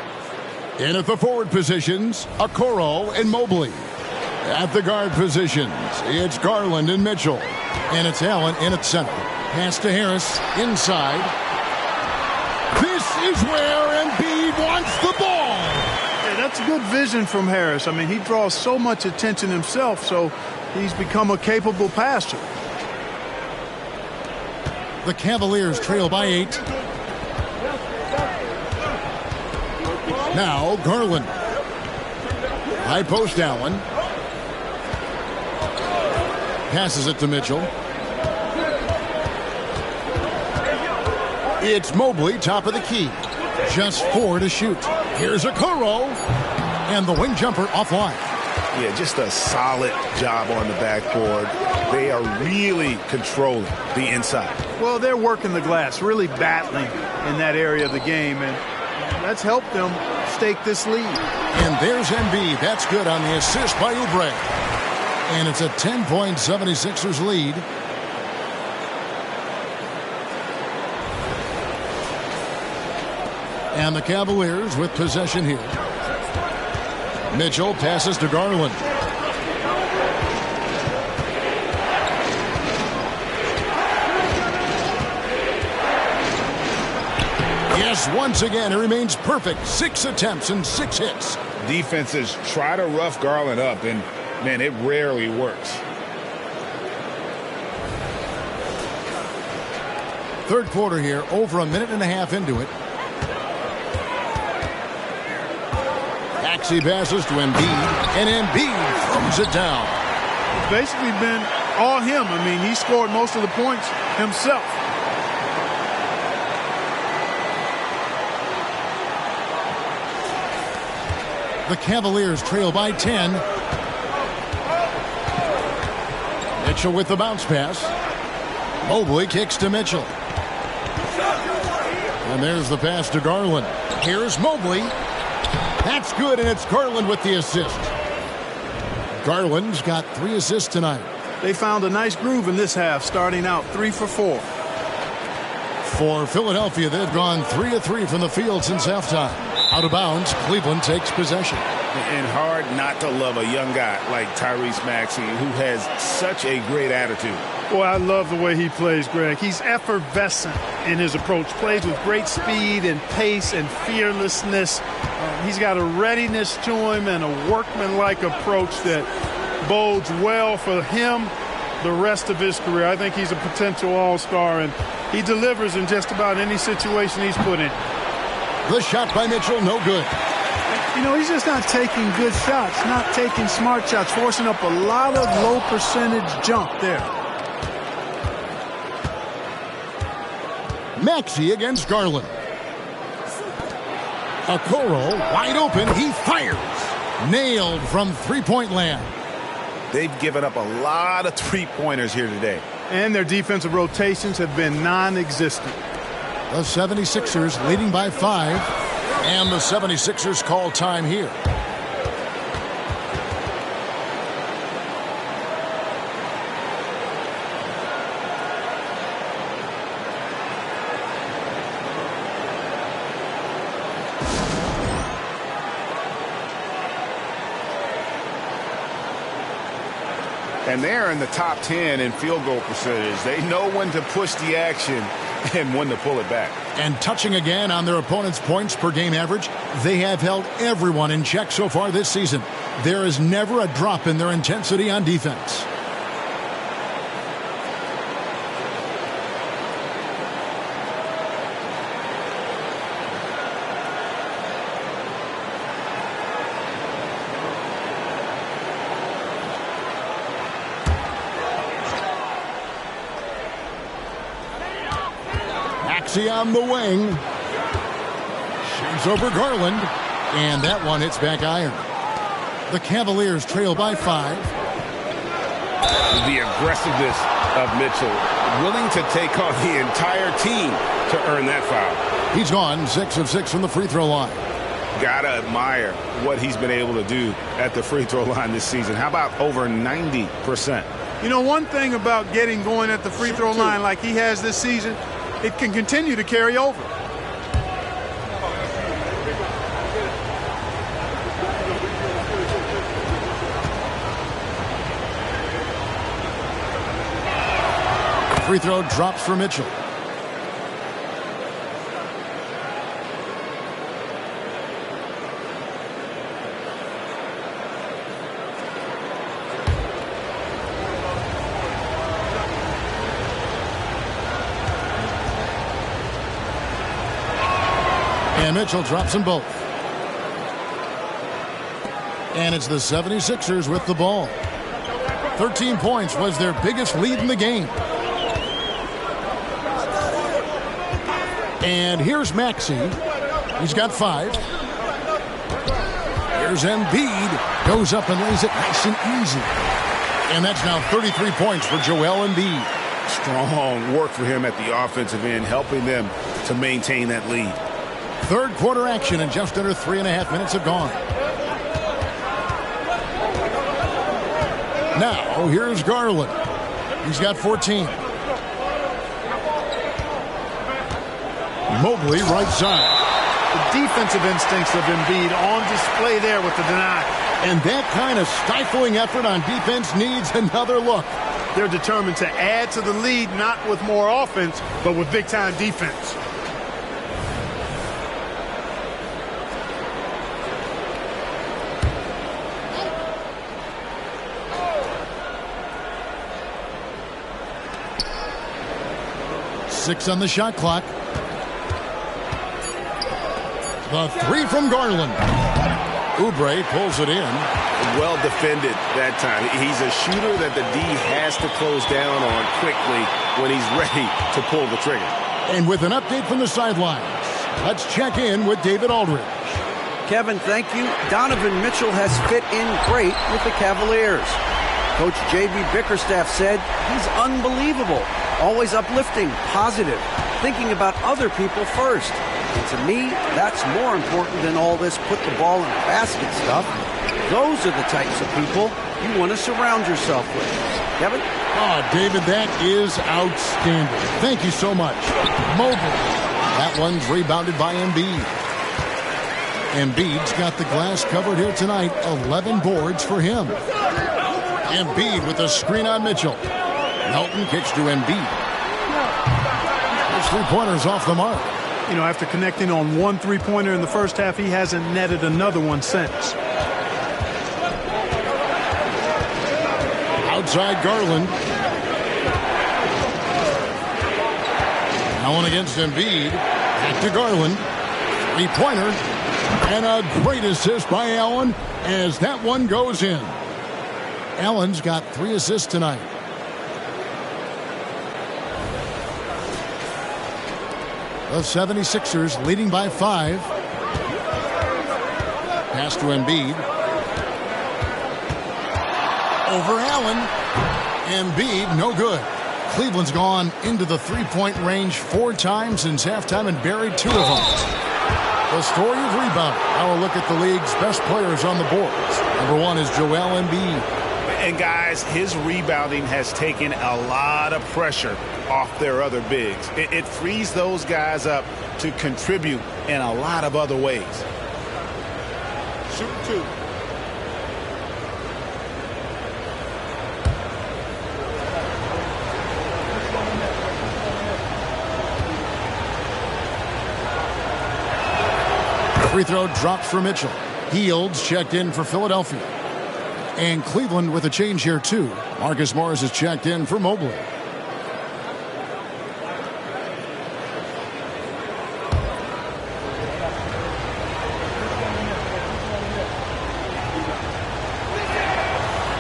In at the forward positions, Okoro and Mobley. At the guard positions, it's Garland and Mitchell. And it's Allen in at center. Pass to Harris, inside. This is where Embiid wants the ball. That's good vision from Harris. I mean, he draws so much attention himself, so he's become a capable passer. The Cavaliers trail by 8. Now Garland. High post Allen. Passes it to Mitchell. It's Mobley, top of the key. Just 4 to shoot. Here's Okoro. And the wing jumper offline. Yeah, just a solid job on the backboard. They are really controlling the inside. Well, they're working the glass, really battling in that area of the game, and that's helped them stake this lead. And there's Embiid. That's good on the assist by Oubre. And it's a 10-point 76ers lead. And the Cavaliers with possession here. Mitchell passes to Garland. Yes, once again, he remains perfect. 6 attempts and 6 hits. Defenses try to rough Garland up, and, man, it rarely works. Third quarter here, over a minute and a half into it. Maxey passes to Embiid, and Embiid throws it down. It's basically been all him. I mean, he scored most of the points himself. The Cavaliers trail by 10. Mitchell with the bounce pass. Mobley kicks to Mitchell. And there's the pass to Garland. Here's Mobley. That's good, and it's Garland with the assist. Garland's got 3 assists tonight. They found a nice groove in this half, starting out 3 for 4. For Philadelphia, they've gone 3 of 3 from the field since halftime. Out of bounds, Cleveland takes possession. And hard not to love a young guy like Tyrese Maxey, who has such a great attitude. Boy, I love the way he plays, Greg. He's effervescent in his approach. Plays with great speed and pace and fearlessness. He's got a readiness to him and a workmanlike approach that bodes well for him the rest of his career. I think he's a potential all-star, and he delivers in just about any situation he's put in. The shot by Mitchell, no good. You know, he's just not taking good shots, not taking smart shots, forcing up a lot of low percentage jump there. Maxey against Garland. Okoro wide open. He fires. Nailed from three-point land. They've given up a lot of three-pointers here today. And their defensive rotations have been non-existent. The 76ers leading by 5. And the 76ers call time here. And they're in the top 10 in field goal percentage. They know when to push the action and when to pull it back. And touching again on their opponent's points per game average, they have held everyone in check so far this season. There is never a drop in their intensity on defense. On the wing. Shoots over Garland. And that one hits back iron. The Cavaliers trail by 5. The aggressiveness of Mitchell, willing to take on the entire team to earn that foul. He's gone 6 of 6 from the free throw line. Gotta admire what he's been able to do at the free throw line this season. How about over 90%? You know, one thing about getting going at the free throw line like he has this season, it can continue to carry over. Free throw drops for Mitchell. And Mitchell drops them both. And it's the 76ers with the ball. 13 points was their biggest lead in the game. And here's Maxey. He's got 5. Here's Embiid. Goes up and lays it nice and easy. And that's now 33 points for Joel Embiid. Strong work for him at the offensive end, helping them to maintain that lead. Third quarter action, and just under 3.5 minutes have gone. Now, here's Garland. He's got 14. Mobley right side. The defensive instincts of Embiid on display there with the deny. And that kind of stifling effort on defense needs another look. They're determined to add to the lead, not with more offense, but with big-time defense. Six on the shot clock. The three from Garland. Oubre pulls it in. Well defended that time. He's a shooter that the D has to close down on quickly when he's ready to pull the trigger. And with an update from the sidelines, let's check in with David Aldridge. Kevin, thank you. Donovan Mitchell has fit in great with the Cavaliers. Coach J.B. Bickerstaff said he's unbelievable, always uplifting, positive, thinking about other people first. And to me, that's more important than all this put the ball in the basket stuff. Those are the types of people you want to surround yourself with. Kevin? Oh, David, that is outstanding. Thank you so much. Mobley. That one's rebounded by Embiid. Embiid's got the glass covered here tonight. 11 boards for him. Embiid with a screen on Mitchell. Melton kicks to Embiid. Those three-pointers off the mark. You know, after connecting on one three-pointer in the first half, he hasn't netted another one since. Outside Garland. Allen against Embiid. Back to Garland. Three-pointer. And a great assist by Allen as that one goes in. Allen's got 3 assists tonight. The 76ers leading by 5. Pass to Embiid. Over Allen. Embiid, no good. Cleveland's gone into the three-point range 4 times since halftime and buried 2 of them. The story of rebound. Now a look at the league's best players on the boards. Number 1 is Joel Embiid. And guys, his rebounding has taken a lot of pressure off their other bigs. It frees those guys up to contribute in a lot of other ways. Shoot 2. Free throw drops for Mitchell. Fields checked in for Philadelphia. And Cleveland with a change here, too. Marcus Morris is checked in for Mobley.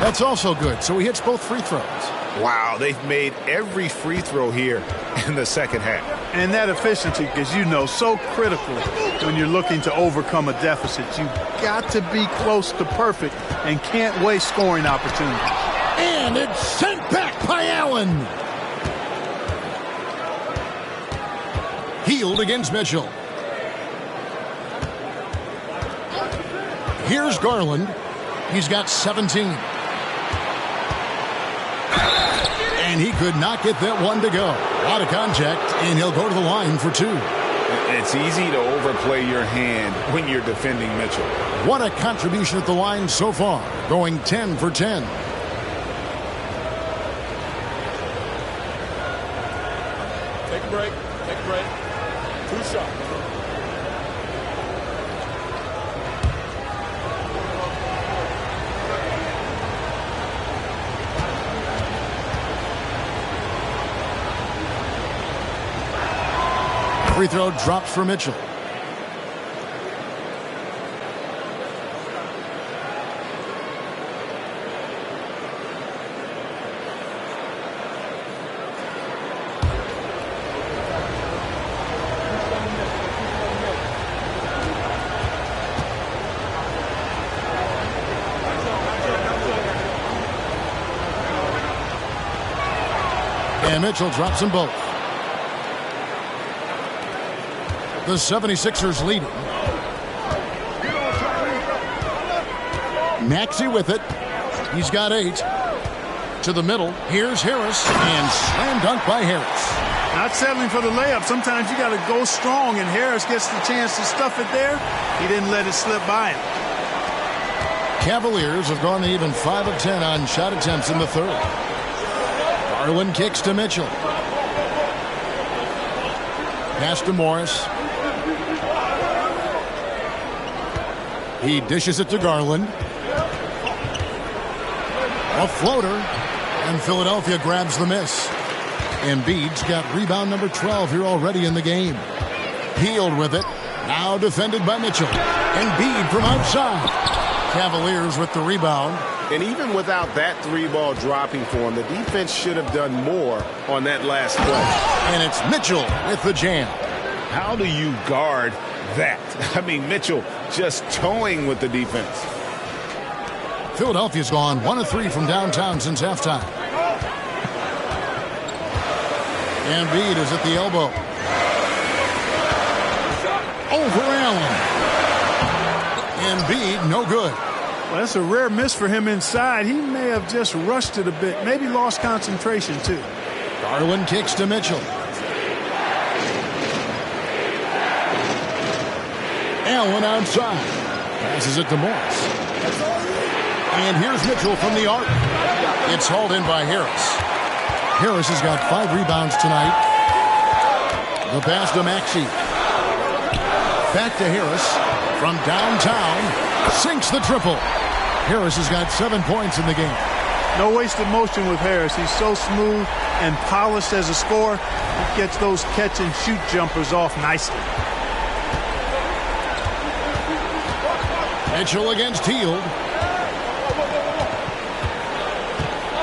That's also good. So he hits both free throws. Wow, they've made every free throw here in the second half. And that efficiency, as you know, so critical when you're looking to overcome a deficit. You've got to be close to perfect and can't waste scoring opportunities. And it's sent back by Allen. Healed against Mitchell. Here's Garland. He's got 17. And he could not get that one to go. Out of contact, and he'll go to the line for 2. It's easy to overplay your hand when you're defending Mitchell. What a contribution at the line so far, going 10 for 10. Take a break. Take a break. 2 shots. Free throw drops for Mitchell. And Mitchell drops them both. The 76ers leading. Maxey with it. He's got 8. To the middle. Here's Harris. And slam dunk by Harris. Not settling for the layup. Sometimes you got to go strong, and Harris gets the chance to stuff it there. He didn't let it slip by him. Cavaliers have gone even 5 of 10 on shot attempts in the third. Garland kicks to Mitchell. Pass to Morris. He dishes it to Garland. A floater, and Philadelphia grabs the miss. Embiid's got rebound number 12 here already in the game. Peeled with it. Now defended by Mitchell. Embiid from outside. Cavaliers with the rebound. And even without that 3-ball dropping for him, the defense should have done more on that last play. And it's Mitchell with the jam. How do you guard that? I mean, Mitchell just towing with the defense. Philadelphia's gone 1 of 3 from downtown since halftime. Embiid is at the elbow. Over Allen. Embiid, no good. Well, that's a rare miss for him inside. He may have just rushed it a bit. Maybe lost concentration, too. Garland kicks to Mitchell. Allen outside. Passes it to Morris. And here's Mitchell from the arc. It's hauled in by Harris. Harris has got 5 rebounds tonight. The pass to Maxey. Back to Harris from downtown. Sinks the triple. Harris has got 7 points in the game. No wasted motion with Harris. He's so smooth and polished as a scorer. He gets those catch and shoot jumpers off nicely. Mitchell against Hield.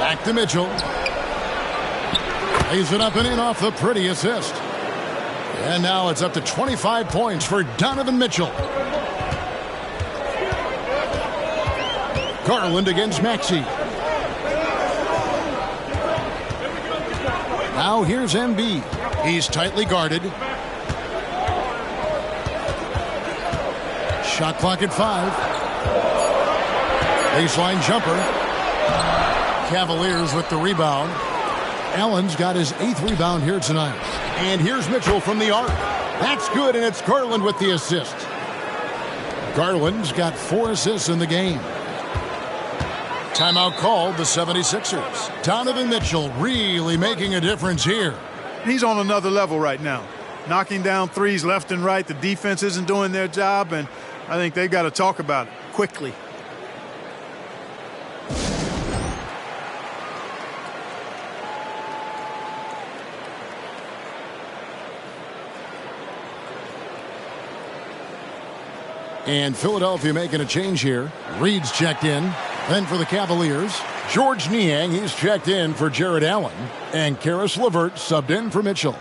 Back to Mitchell. Lays it up and in off the pretty assist. And now it's up to 25 points for Donovan Mitchell. Garland against Maxey. Now here's Embiid. He's tightly guarded. Shot clock at 5. Baseline jumper. Cavaliers with the rebound. Allen's got his 8th rebound here tonight. And here's Mitchell from the arc. That's good, and it's Garland with the assist. Garland's got 4 assists in the game. Timeout called the 76ers. Donovan Mitchell really making a difference here. He's on another level right now. Knocking down threes left and right. The defense isn't doing their job, and I think they've got to talk about it quickly. And Philadelphia making a change here. Reed's checked in. Then for the Cavaliers, George Niang, he's checked in for Jared Allen. And Karis LeVert subbed in for Mitchell.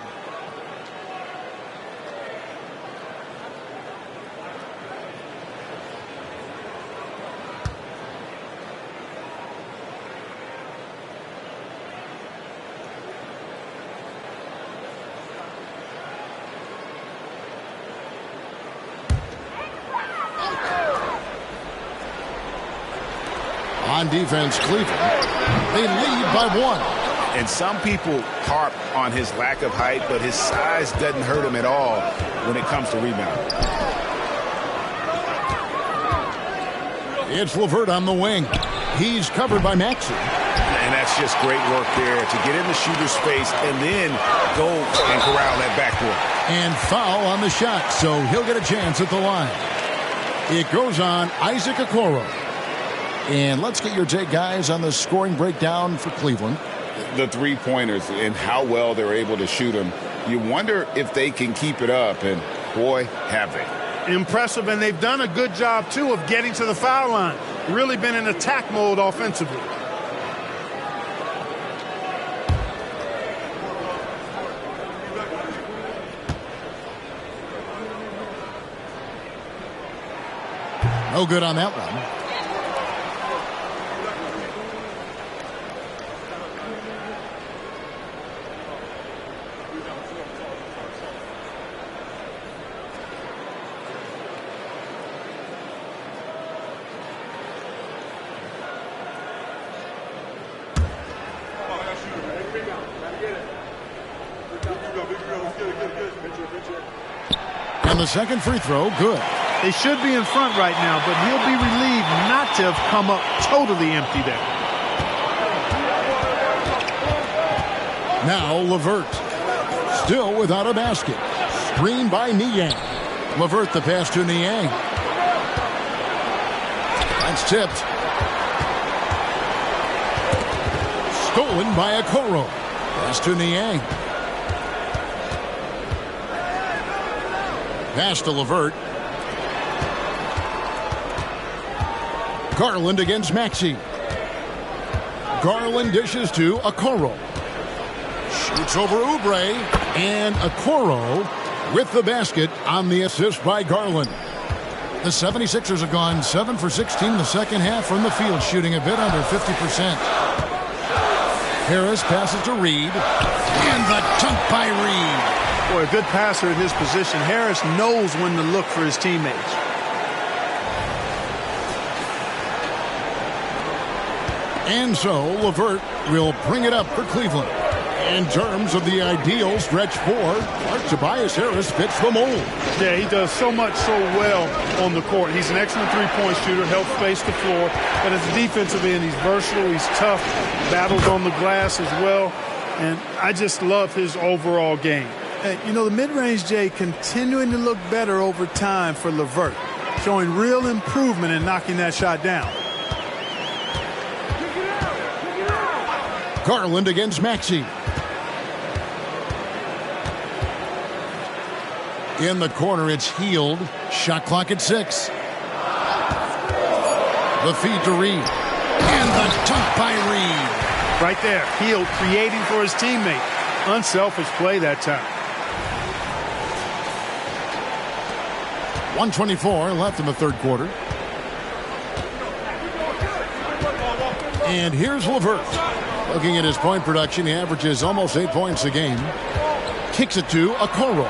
On defense, Cleveland. They lead by 1. And some people harp on his lack of height, but his size doesn't hurt him at all when it comes to rebounding. It's LeVert on the wing. He's covered by Maxey. And that's just great work there to get in the shooter's space and then go and corral that backboard. And foul on the shot, so he'll get a chance at the line. It goes on Isaac Okoro. And let's get your take, guys, on the scoring breakdown for Cleveland. The three-pointers and how well they're able to shoot them. You wonder if they can keep it up, and boy, have they. Impressive, and they've done a good job, too, of getting to the foul line. Really been in attack mode offensively. No good on that one. And the second free throw, good. They should be in front right now, but he'll be relieved not to have come up totally empty there. Now LeVert, still without a basket. Screen by Niang. LeVert the pass to Niang. That's tipped. Stolen by Okoro. Pass to Niang. Pass to LeVert. Garland against Maxey. Garland dishes to Okoro. Shoots over Oubre. And Okoro with the basket on the assist by Garland. The 76ers have gone 7 for 16 the second half from the field, shooting a bit under 50%. Harris passes to Reed. And the dunk by Reed. Boy, a good passer in his position. Harris knows when to look for his teammates. And so LeVert will bring it up for Cleveland. In terms of the ideal stretch four, Tobias Harris fits the mold. Yeah, he does so much so well on the court. He's an excellent three-point shooter, helps space the floor. But as a defensive end, he's versatile, he's tough, battles on the glass as well. And I just love his overall game. You know, the mid-range, Jay, continuing to look better over time for LeVert, showing real improvement in knocking that shot down. Garland against Maxey. In the corner, it's Hield. Shot clock at 6. The feed to Reed. And the dunk by Reed. Right there, Hield creating for his teammate. Unselfish play that time. 1:24 left in the third quarter. And here's LeVert. Looking at his point production, he averages almost 8 points a game. Kicks it to Okoro.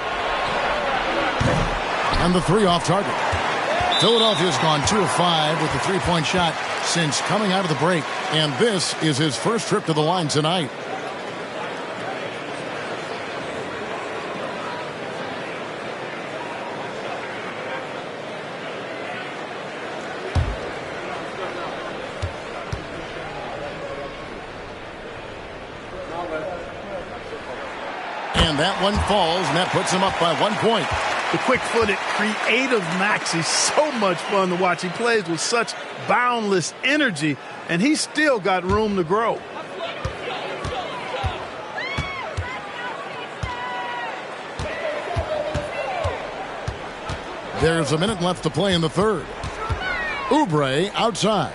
And the three off target. Philadelphia's gone 2 of 5 with the three-point shot since coming out of the break. And this is his first trip to the line tonight. And that one falls, and that puts him up by 1 point. The quick-footed, creative Maxey, so much fun to watch. He plays with such boundless energy, and he's still got room to grow. There's a minute left to play in the third. Oubre outside.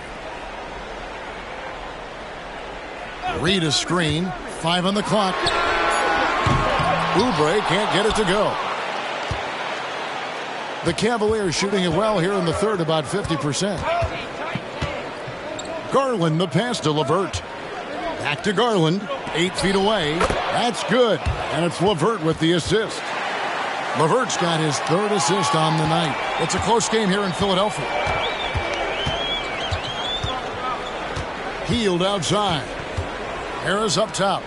Reed a screen. 5 on the clock. Oubre can't get it to go. The Cavaliers shooting it well here in the third, about 50%. Garland the pass to LeVert. Back to Garland. 8 feet away. That's good. And it's LeVert with the assist. LeVert's got his third assist on the night. It's a close game here in Philadelphia. Hield outside. Harris up top.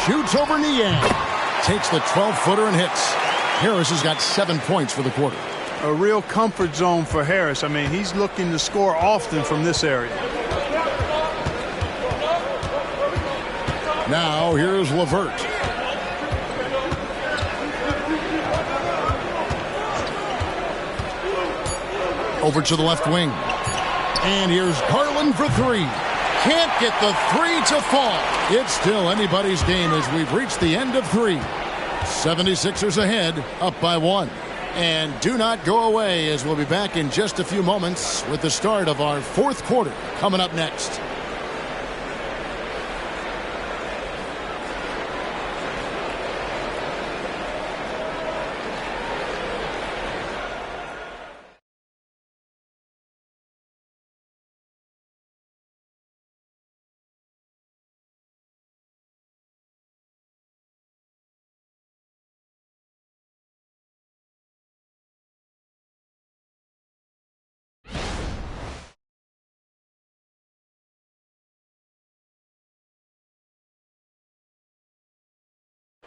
Shoots over Niang. Takes the 12-footer and hits. Harris has got 7 points for the quarter. A real comfort zone for Harris. I mean, he's looking to score often from this area. Now here's LeVert. Over to the left wing. And here's Garland for 3. Can't get the 3 to fall. It's still anybody's game as we've reached the end of 3. 76ers ahead, up by 1. And do not go away, as we'll be back in just a few moments with the start of our fourth quarter coming up next.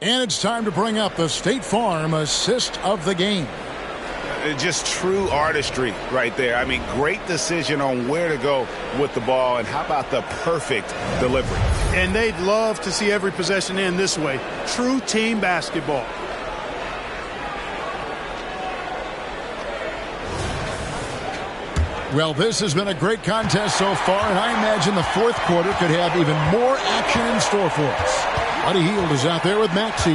And it's time to bring up the State Farm assist of the game. Just true artistry right there. I mean, great decision on where to go with the ball, and how about the perfect delivery? And they'd love to see every possession end this way. True team basketball. Well, this has been a great contest so far, and I imagine the fourth quarter could have even more action in store for us. Buddy Hield is out there with Maxey.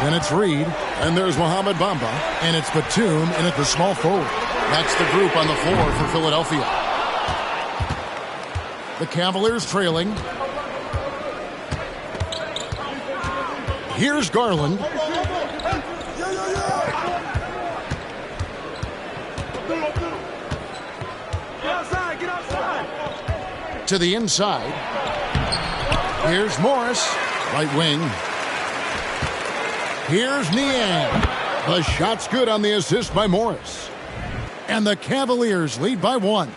Then it's Reed, and there's Mohamed Bamba, and it's Batum in at the small forward. That's the group on the floor for Philadelphia. The Cavaliers trailing. Here's Garland. To the inside. Here's Morris, right wing. Here's Niang. The shot's good on the assist by Morris. And the Cavaliers lead by 1.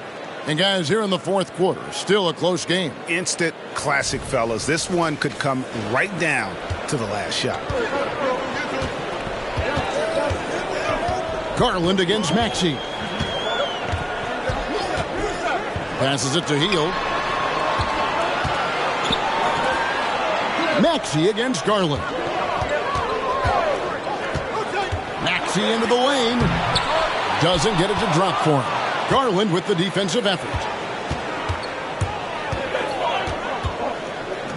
And guys, here in the fourth quarter, still a close game. Instant classic, fellas. This one could come right down to the last shot. Garland against Maxey. Passes it to Hield. Maxey against Garland. Maxey into the lane. Doesn't get it to drop for him. Garland with the defensive effort.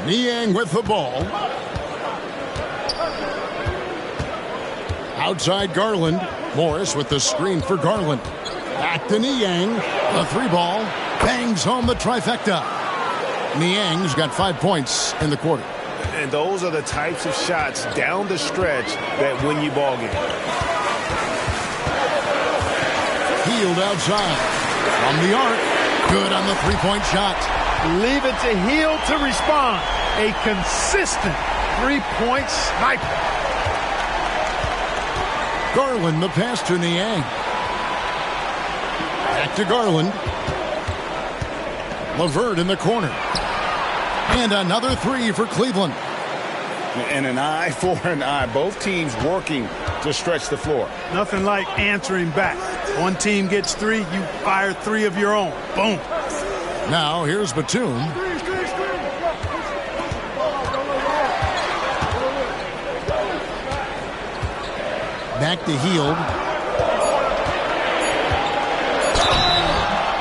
Niang with the ball. Outside Garland. Morris with the screen for Garland. Back to Niang. The 3-ball. Bangs home the trifecta. Niang's got 5 points in the quarter. And those are the types of shots down the stretch that win you ball games. Hield outside. From the arc. Good on the 3-point shot. Leave it to Hield to respond. A consistent 3-point sniper. Garland the pass to Niang. Back to Garland. LeVert in the corner. And another 3 for Cleveland. And an eye for an eye. Both teams working to stretch the floor. Nothing like answering back. One team gets 3, you fire 3 of your own. Boom. Now here's Batum. Back to Hield.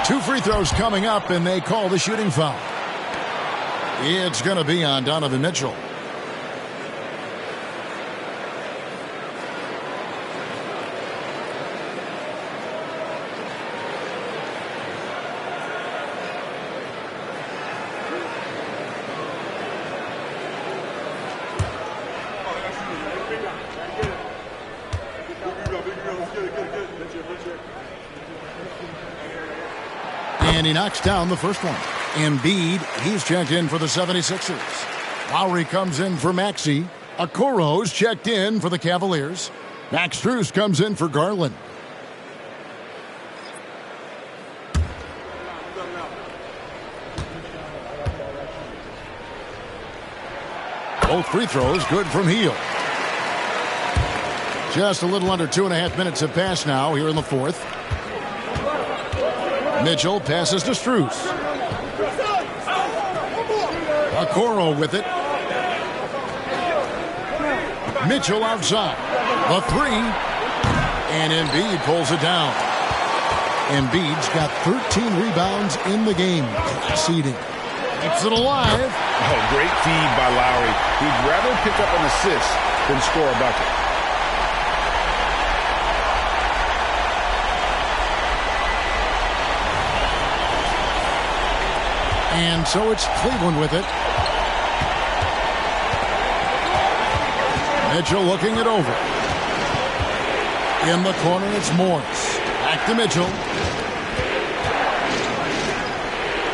2 free throws coming up, and they call the shooting foul. It's going to be on Donovan Mitchell. And he knocks down the first one. Embiid, he's checked in for the 76ers. Lowry comes in for Maxey. Okoro's checked in for the Cavaliers. Max Strus comes in for Garland. Both free throws good from Hield. Just a little under 2.5 minutes have passed now here in the fourth. Mitchell passes to Strus. Okoro with it. Mitchell outside. The 3. And Embiid pulls it down. Embiid's got 13 rebounds in the game. Seeding. Keeps it alive. Oh, great feed by Lowry. He'd rather pick up an assist than score a bucket. And so it's Cleveland with it. Mitchell looking it over. In the corner, it's Morris. Back to Mitchell.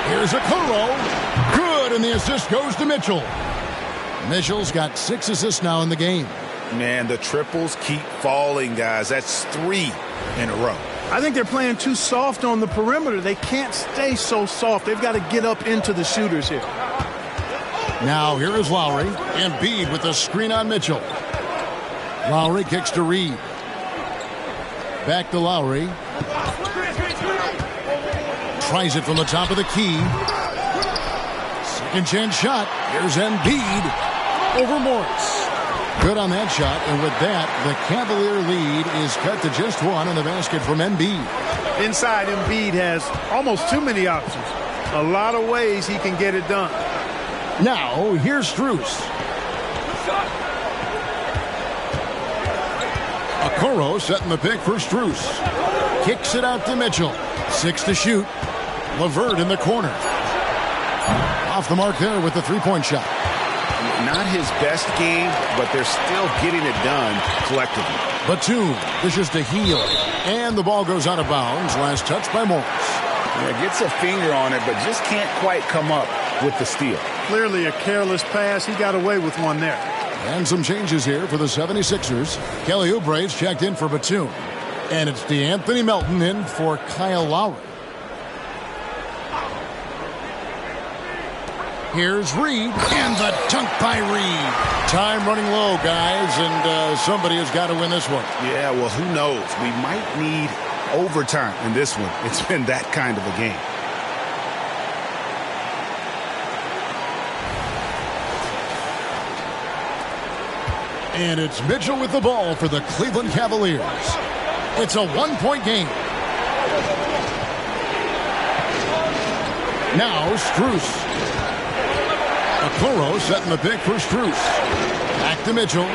Here's Okoro. Good, and the assist goes to Mitchell. Mitchell's got 6 assists now in the game. Man, the triples keep falling, guys. That's 3 in a row. I think they're playing too soft on the perimeter. They can't stay so soft. They've got to get up into the shooters here. Now here is Lowry. Embiid with the screen on Mitchell. Lowry kicks to Reed. Back to Lowry. Tries it from the top of the key. Second chance shot. Here's Embiid over Morris. Good on that shot, and with that, the Cavalier lead is cut to just one in the basket from Embiid. Inside, Embiid has almost too many options. A lot of ways he can get it done. Now, here's Strus. Okoro setting the pick for Strus. Kicks it out to Mitchell. 6 to shoot. LeVert in the corner. Off the mark there with the three-point shot. Not his best game, but they're still getting it done collectively. Batum dishes to Heel. And the ball goes out of bounds. Last touch by Morris. Yeah, gets a finger on it, but just can't quite come up with the steal. Clearly a careless pass. He got away with one there. And some changes here for the 76ers. Kelly Oubre's checked in for Batum. And it's DeAnthony Melton in for Kyle Lowry. Here's Reed, and the dunk by Reed. Time running low, guys, and somebody has got to win this one. Yeah, well, who knows? We might need overtime in this one. It's been that kind of a game. And it's Mitchell with the ball for the Cleveland Cavaliers. It's a one-point game. Now Strus. Okoro setting the pick for Strus. Back to Mitchell.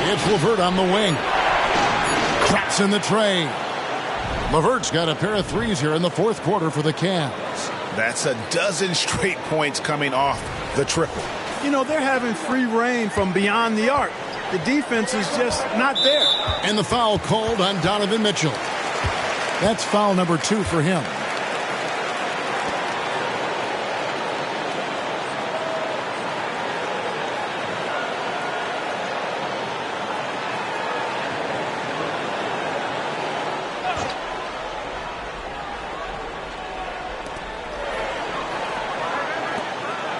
It's LeVert on the wing. Traps in the tray. LeVert's got a pair of threes here in the fourth quarter for the Cavs. That's a dozen straight points coming off the triple. You know, they're having free reign from beyond the arc. The defense is just not there. And the foul called on Donovan Mitchell. That's foul number 2 for him.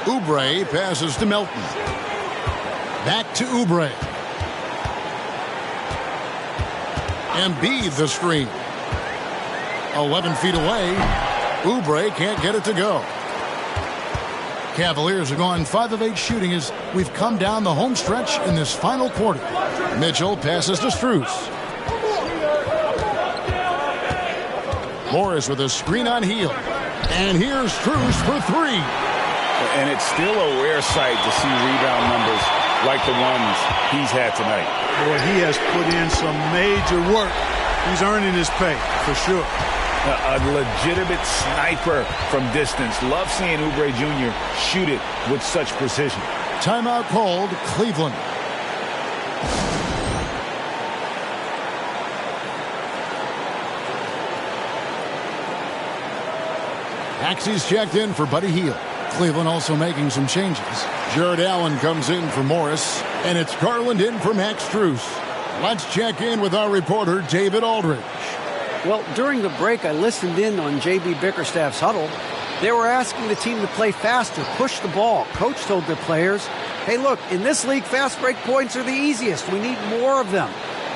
Oubre passes to Melton. Back to Oubre. Embiid the screen. 11 feet away. Oubre can't get it to go. Cavaliers are going 5 of 8 shooting as we've come down the home stretch in this final quarter. Mitchell passes to Strus. Morris with a screen on Heel. And here's Strus for 3. And it's still a rare sight to see rebound numbers like the ones he's had tonight. Boy, he has put in some major work. He's earning his pay, for sure. A legitimate sniper from distance. Love seeing Oubre Jr. shoot it with such precision. Timeout called, Cleveland. Maxey's checked in for Buddy Hield. Cleveland also making some changes. Jared Allen comes in for Morris, and it's Garland in for Max Strus. Let's check in with our reporter, David Aldridge. Well, during the break, I listened in on J.B. Bickerstaff's huddle. They were asking the team to play faster, push the ball. Coach told their players, hey, look, in this league, fast break points are the easiest. We need more of them.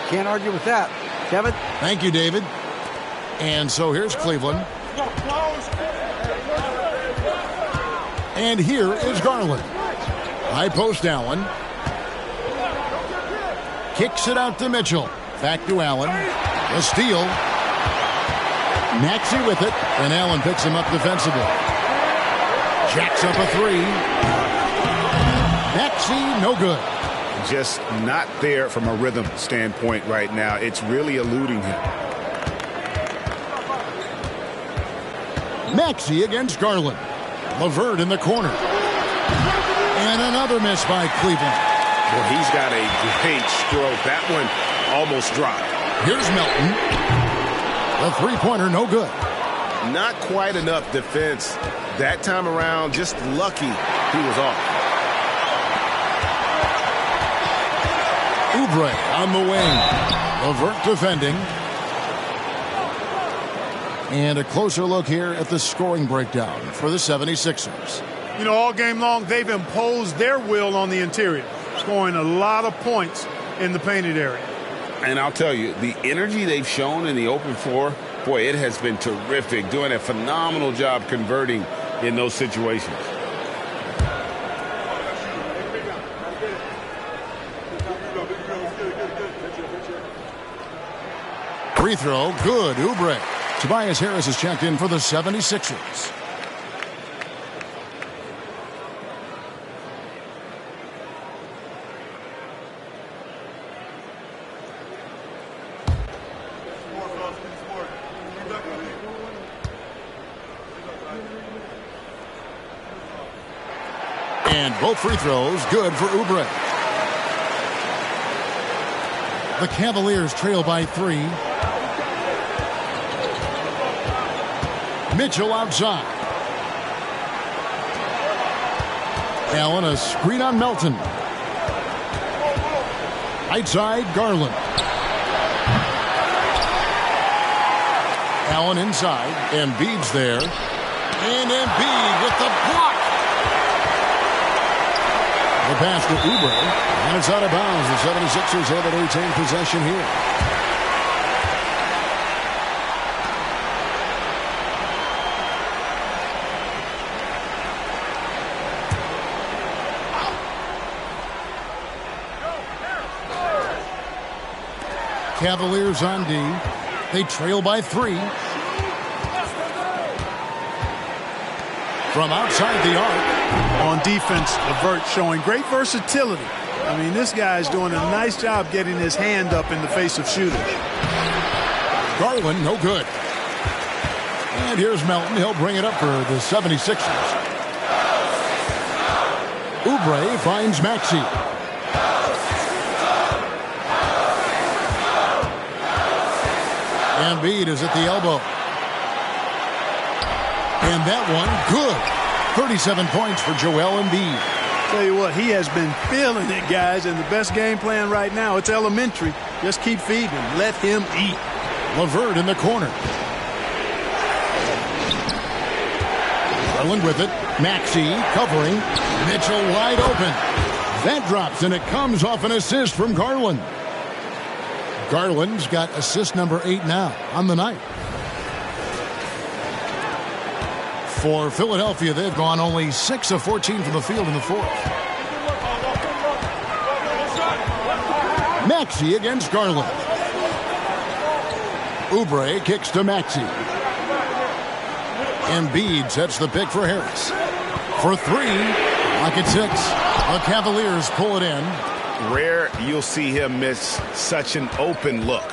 Can't argue with that. Kevin? Thank you, David. And so here's Cleveland. And here is Garland. High post Allen. Kicks it out to Mitchell. Back to Allen. A steal. Maxey with it. And Allen picks him up defensively. Jacks up a 3. Maxey, no good. Just not there from a rhythm standpoint right now. It's really eluding him. Maxey against Garland. LeVert in the corner. And another miss by Cleveland. Well, he's got a great stroke. That one almost dropped. Here's Melton. The three-pointer, no good. Not quite enough defense that time around. Just lucky he was off. Oubre on the wing. LeVert defending. And a closer look here at the scoring breakdown for the 76ers. You know, all game long, they've imposed their will on the interior. scoring a lot of points in the painted area. And I'll tell you, the energy they've shown in the open floor, boy, it has been terrific, doing a phenomenal job converting in those situations. Free throw, good. Oubre. Tobias Harris is checked in for the 76ers. And both free throws good for Oubre. The Cavaliers trail by 3. Mitchell outside. Allen, a screen on Melton. Right side, Garland. Allen inside. Embiid's there. And Embiid with the block. The pass to Oubre, and it's out of bounds. The 76ers have to retain possession here. Cavaliers on D. They trail by 3. From outside the arc. On defense, LeVert showing great versatility. I mean, this guy's doing a nice job getting his hand up in the face of shooters. Garland, no good. And here's Melton. He'll bring it up for the 76ers. Oubre finds Maxey. Embiid is at the elbow. And that one, good. 37 points for Joel Embiid. Tell you what, he has been feeling it, guys, and the best game plan right now, it's elementary. Just keep feeding him. Let him eat. LeVert in the corner. Garland with it. Maxey covering. Mitchell wide open. That drops, and it comes off an assist from Garland. Garland's got assist number 8 now on the night. For Philadelphia, they've gone only 6 of 14 from the field in the fourth. Maxey against Garland. Oubre kicks to Maxey. Embiid sets the pick for Harris. For 3, like at 6. The Cavaliers pull it in. Rare you'll see him miss such an open look.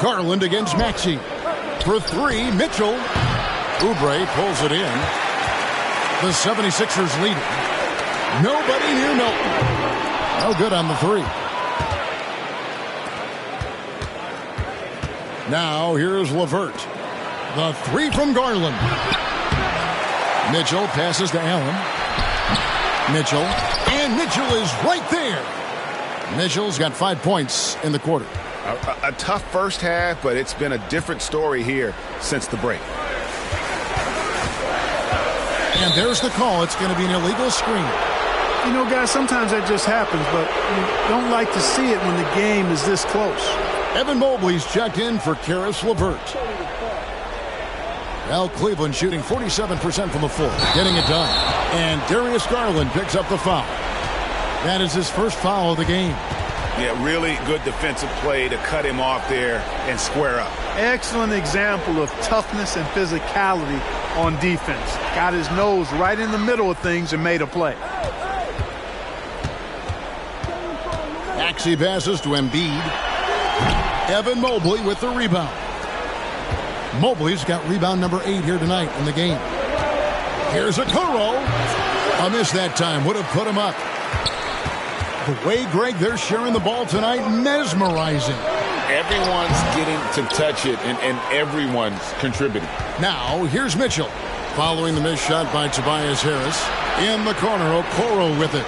Garland against Maxey. For 3, Mitchell. Oubre pulls it in. The 76ers lead it. Nobody near Melton. No good on the 3. Now here's LeVert. The 3 from Garland. Mitchell passes to Allen. Mitchell. And Mitchell is right there. Mitchell's got 5 points in the quarter. A tough first half, but it's been a different story here since the break. And there's the call. It's going to be an illegal screen. You know, guys, sometimes that just happens, but you don't like to see it when the game is this close. Evan Mobley's checked in for Karis LeVert. Well, Cleveland shooting 47% from the floor, getting it done. And Darius Garland picks up the foul. That is his first foul of the game. Yeah, really good defensive play to cut him off there and square up. Excellent example of toughness and physicality on defense. Got his nose right in the middle of things and made a play. Maxey passes to Embiid. Evan Mobley with the rebound. Mobley's got rebound number 8 here tonight in the game. Here's a Okoro. A miss that time. Would have put him up. The way, Greg, they're sharing the ball tonight, mesmerizing. Everyone's getting to touch it, and everyone's contributing. Now, here's Mitchell. Following the missed shot by Tobias Harris. In the corner, Okoro with it.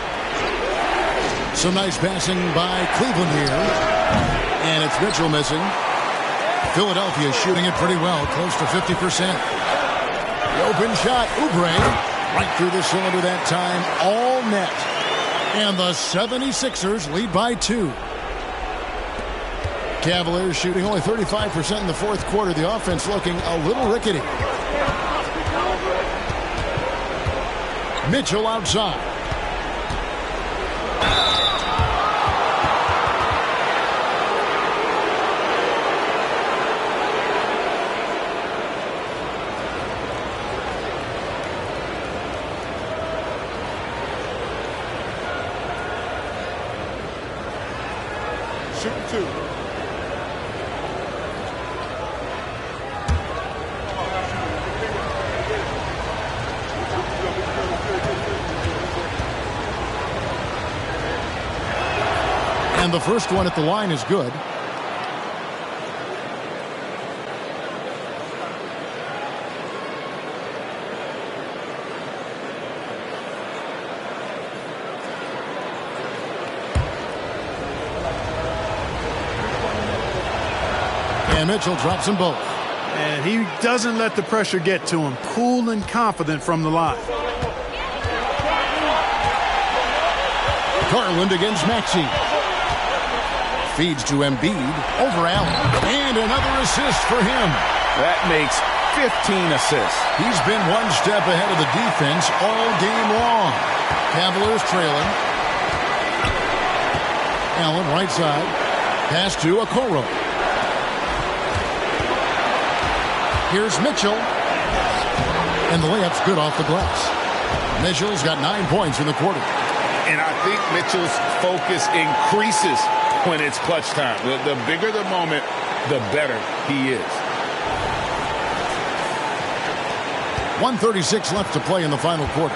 Some nice passing by Cleveland here. And it's Mitchell missing. Philadelphia shooting it pretty well, close to 50%. The open shot, Oubre. Right through the cylinder that time, all net. And the 76ers lead by 2. Cavaliers shooting only 35% in the fourth quarter. The offense looking a little rickety. Mitchell outside. Shooting 2. And the first one at the line is good. And Mitchell drops them both. And he doesn't let the pressure get to him. Cool and confident from the line. Garland against Maxey. Feeds to Embiid over Allen. And another assist for him. That makes 15 assists. He's been one step ahead of the defense all game long. Cavaliers trailing. Allen right side. Pass to Okoro. Here's Mitchell. And the layup's good off the glass. Mitchell's got 9 points in the quarter. And I think Mitchell's focus increases when it's clutch time. The bigger the moment, the better he is. 1:36 left to play in the final quarter.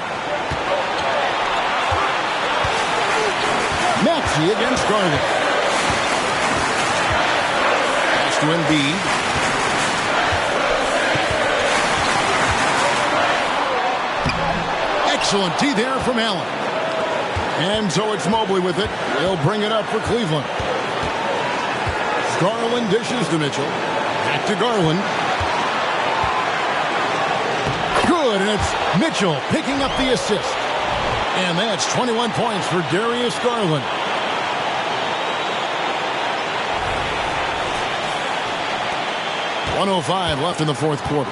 Maxey against Garland. Pass to Embiid. Excellent D there from Allen. And so it's Mobley with it. He'll bring it up for Cleveland. Garland dishes to Mitchell. Back to Garland. Good, and it's Mitchell picking up the assist. And that's 21 points for Darius Garland. .105 left in the fourth quarter.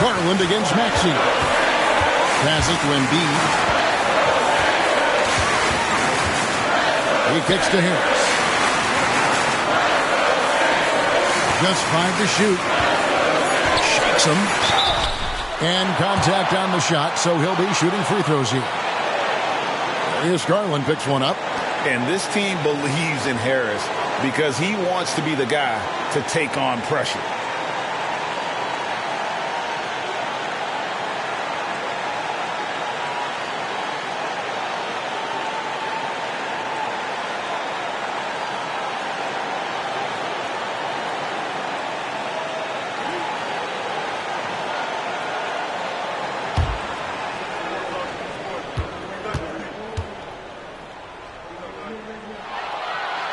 Garland against Maxey. Pass it to Embiid. He kicks to Harris. Just 5 to shoot. Shakes him. And contact on the shot, so he'll be shooting free throws here. Darius Garland picks one up. And this team believes in Harris because he wants to be the guy to take on pressure.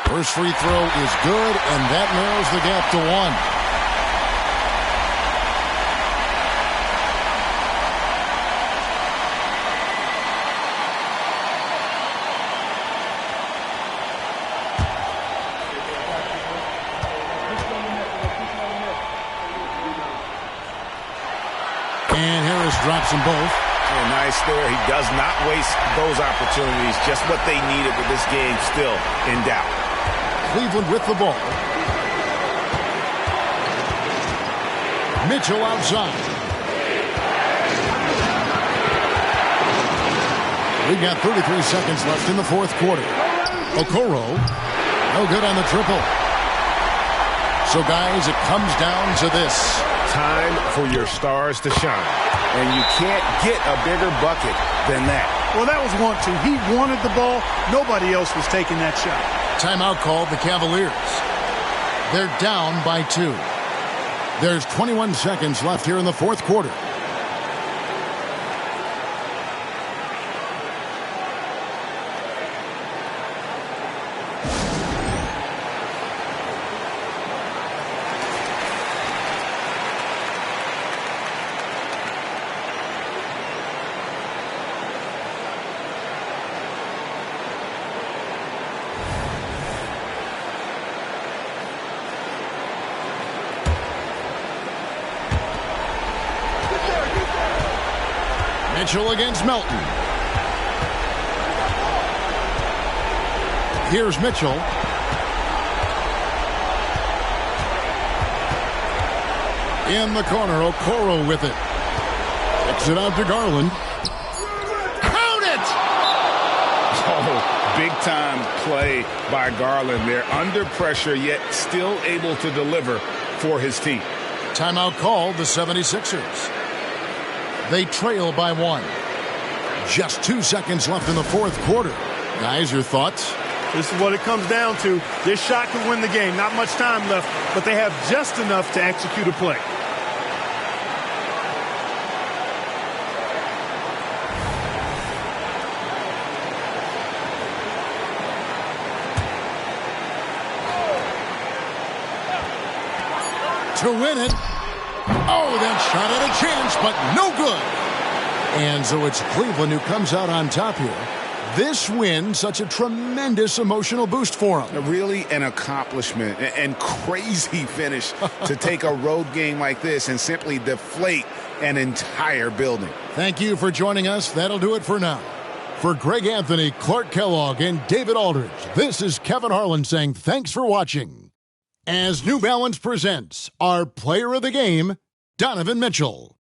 First free throw is good, and that narrows the gap to 1. And Harris drops them both. And nice there. He does not waste those opportunities. Just what they needed with this game still in doubt. Cleveland with the ball. Mitchell outside. We've got 33 seconds left in the fourth quarter. Okoro, no good on the triple. So, guys, it comes down to this. Time for your stars to shine. And you can't get a bigger bucket than that. Well, that was 1-2. He wanted the ball. Nobody else was taking that shot. Timeout called the Cavaliers. They're down by 2. There's 21 seconds left here in the fourth quarter. Mitchell against Melton. Here's Mitchell. In the corner, Okoro with it. Kicks it out to Garland. Count it! Oh, big-time play by Garland. They're under pressure, yet still able to deliver for his team. Timeout called the 76ers. They trail by 1. Just 2 seconds left in the fourth quarter. Guys, your thoughts? This is what it comes down to. This shot could win the game. Not much time left, but they have just enough to execute a play. To win it. Oh, that shot had a chance, but no good. And so it's Cleveland who comes out on top here. This win, such a tremendous emotional boost for them. Really an accomplishment and crazy finish to take a road game like this and simply deflate an entire building. Thank you for joining us. That'll do it for now. For Greg Anthony, Clark Kellogg, and David Aldridge, this is Kevin Harlan saying thanks for watching. As New Balance presents our player of the game, Donovan Mitchell.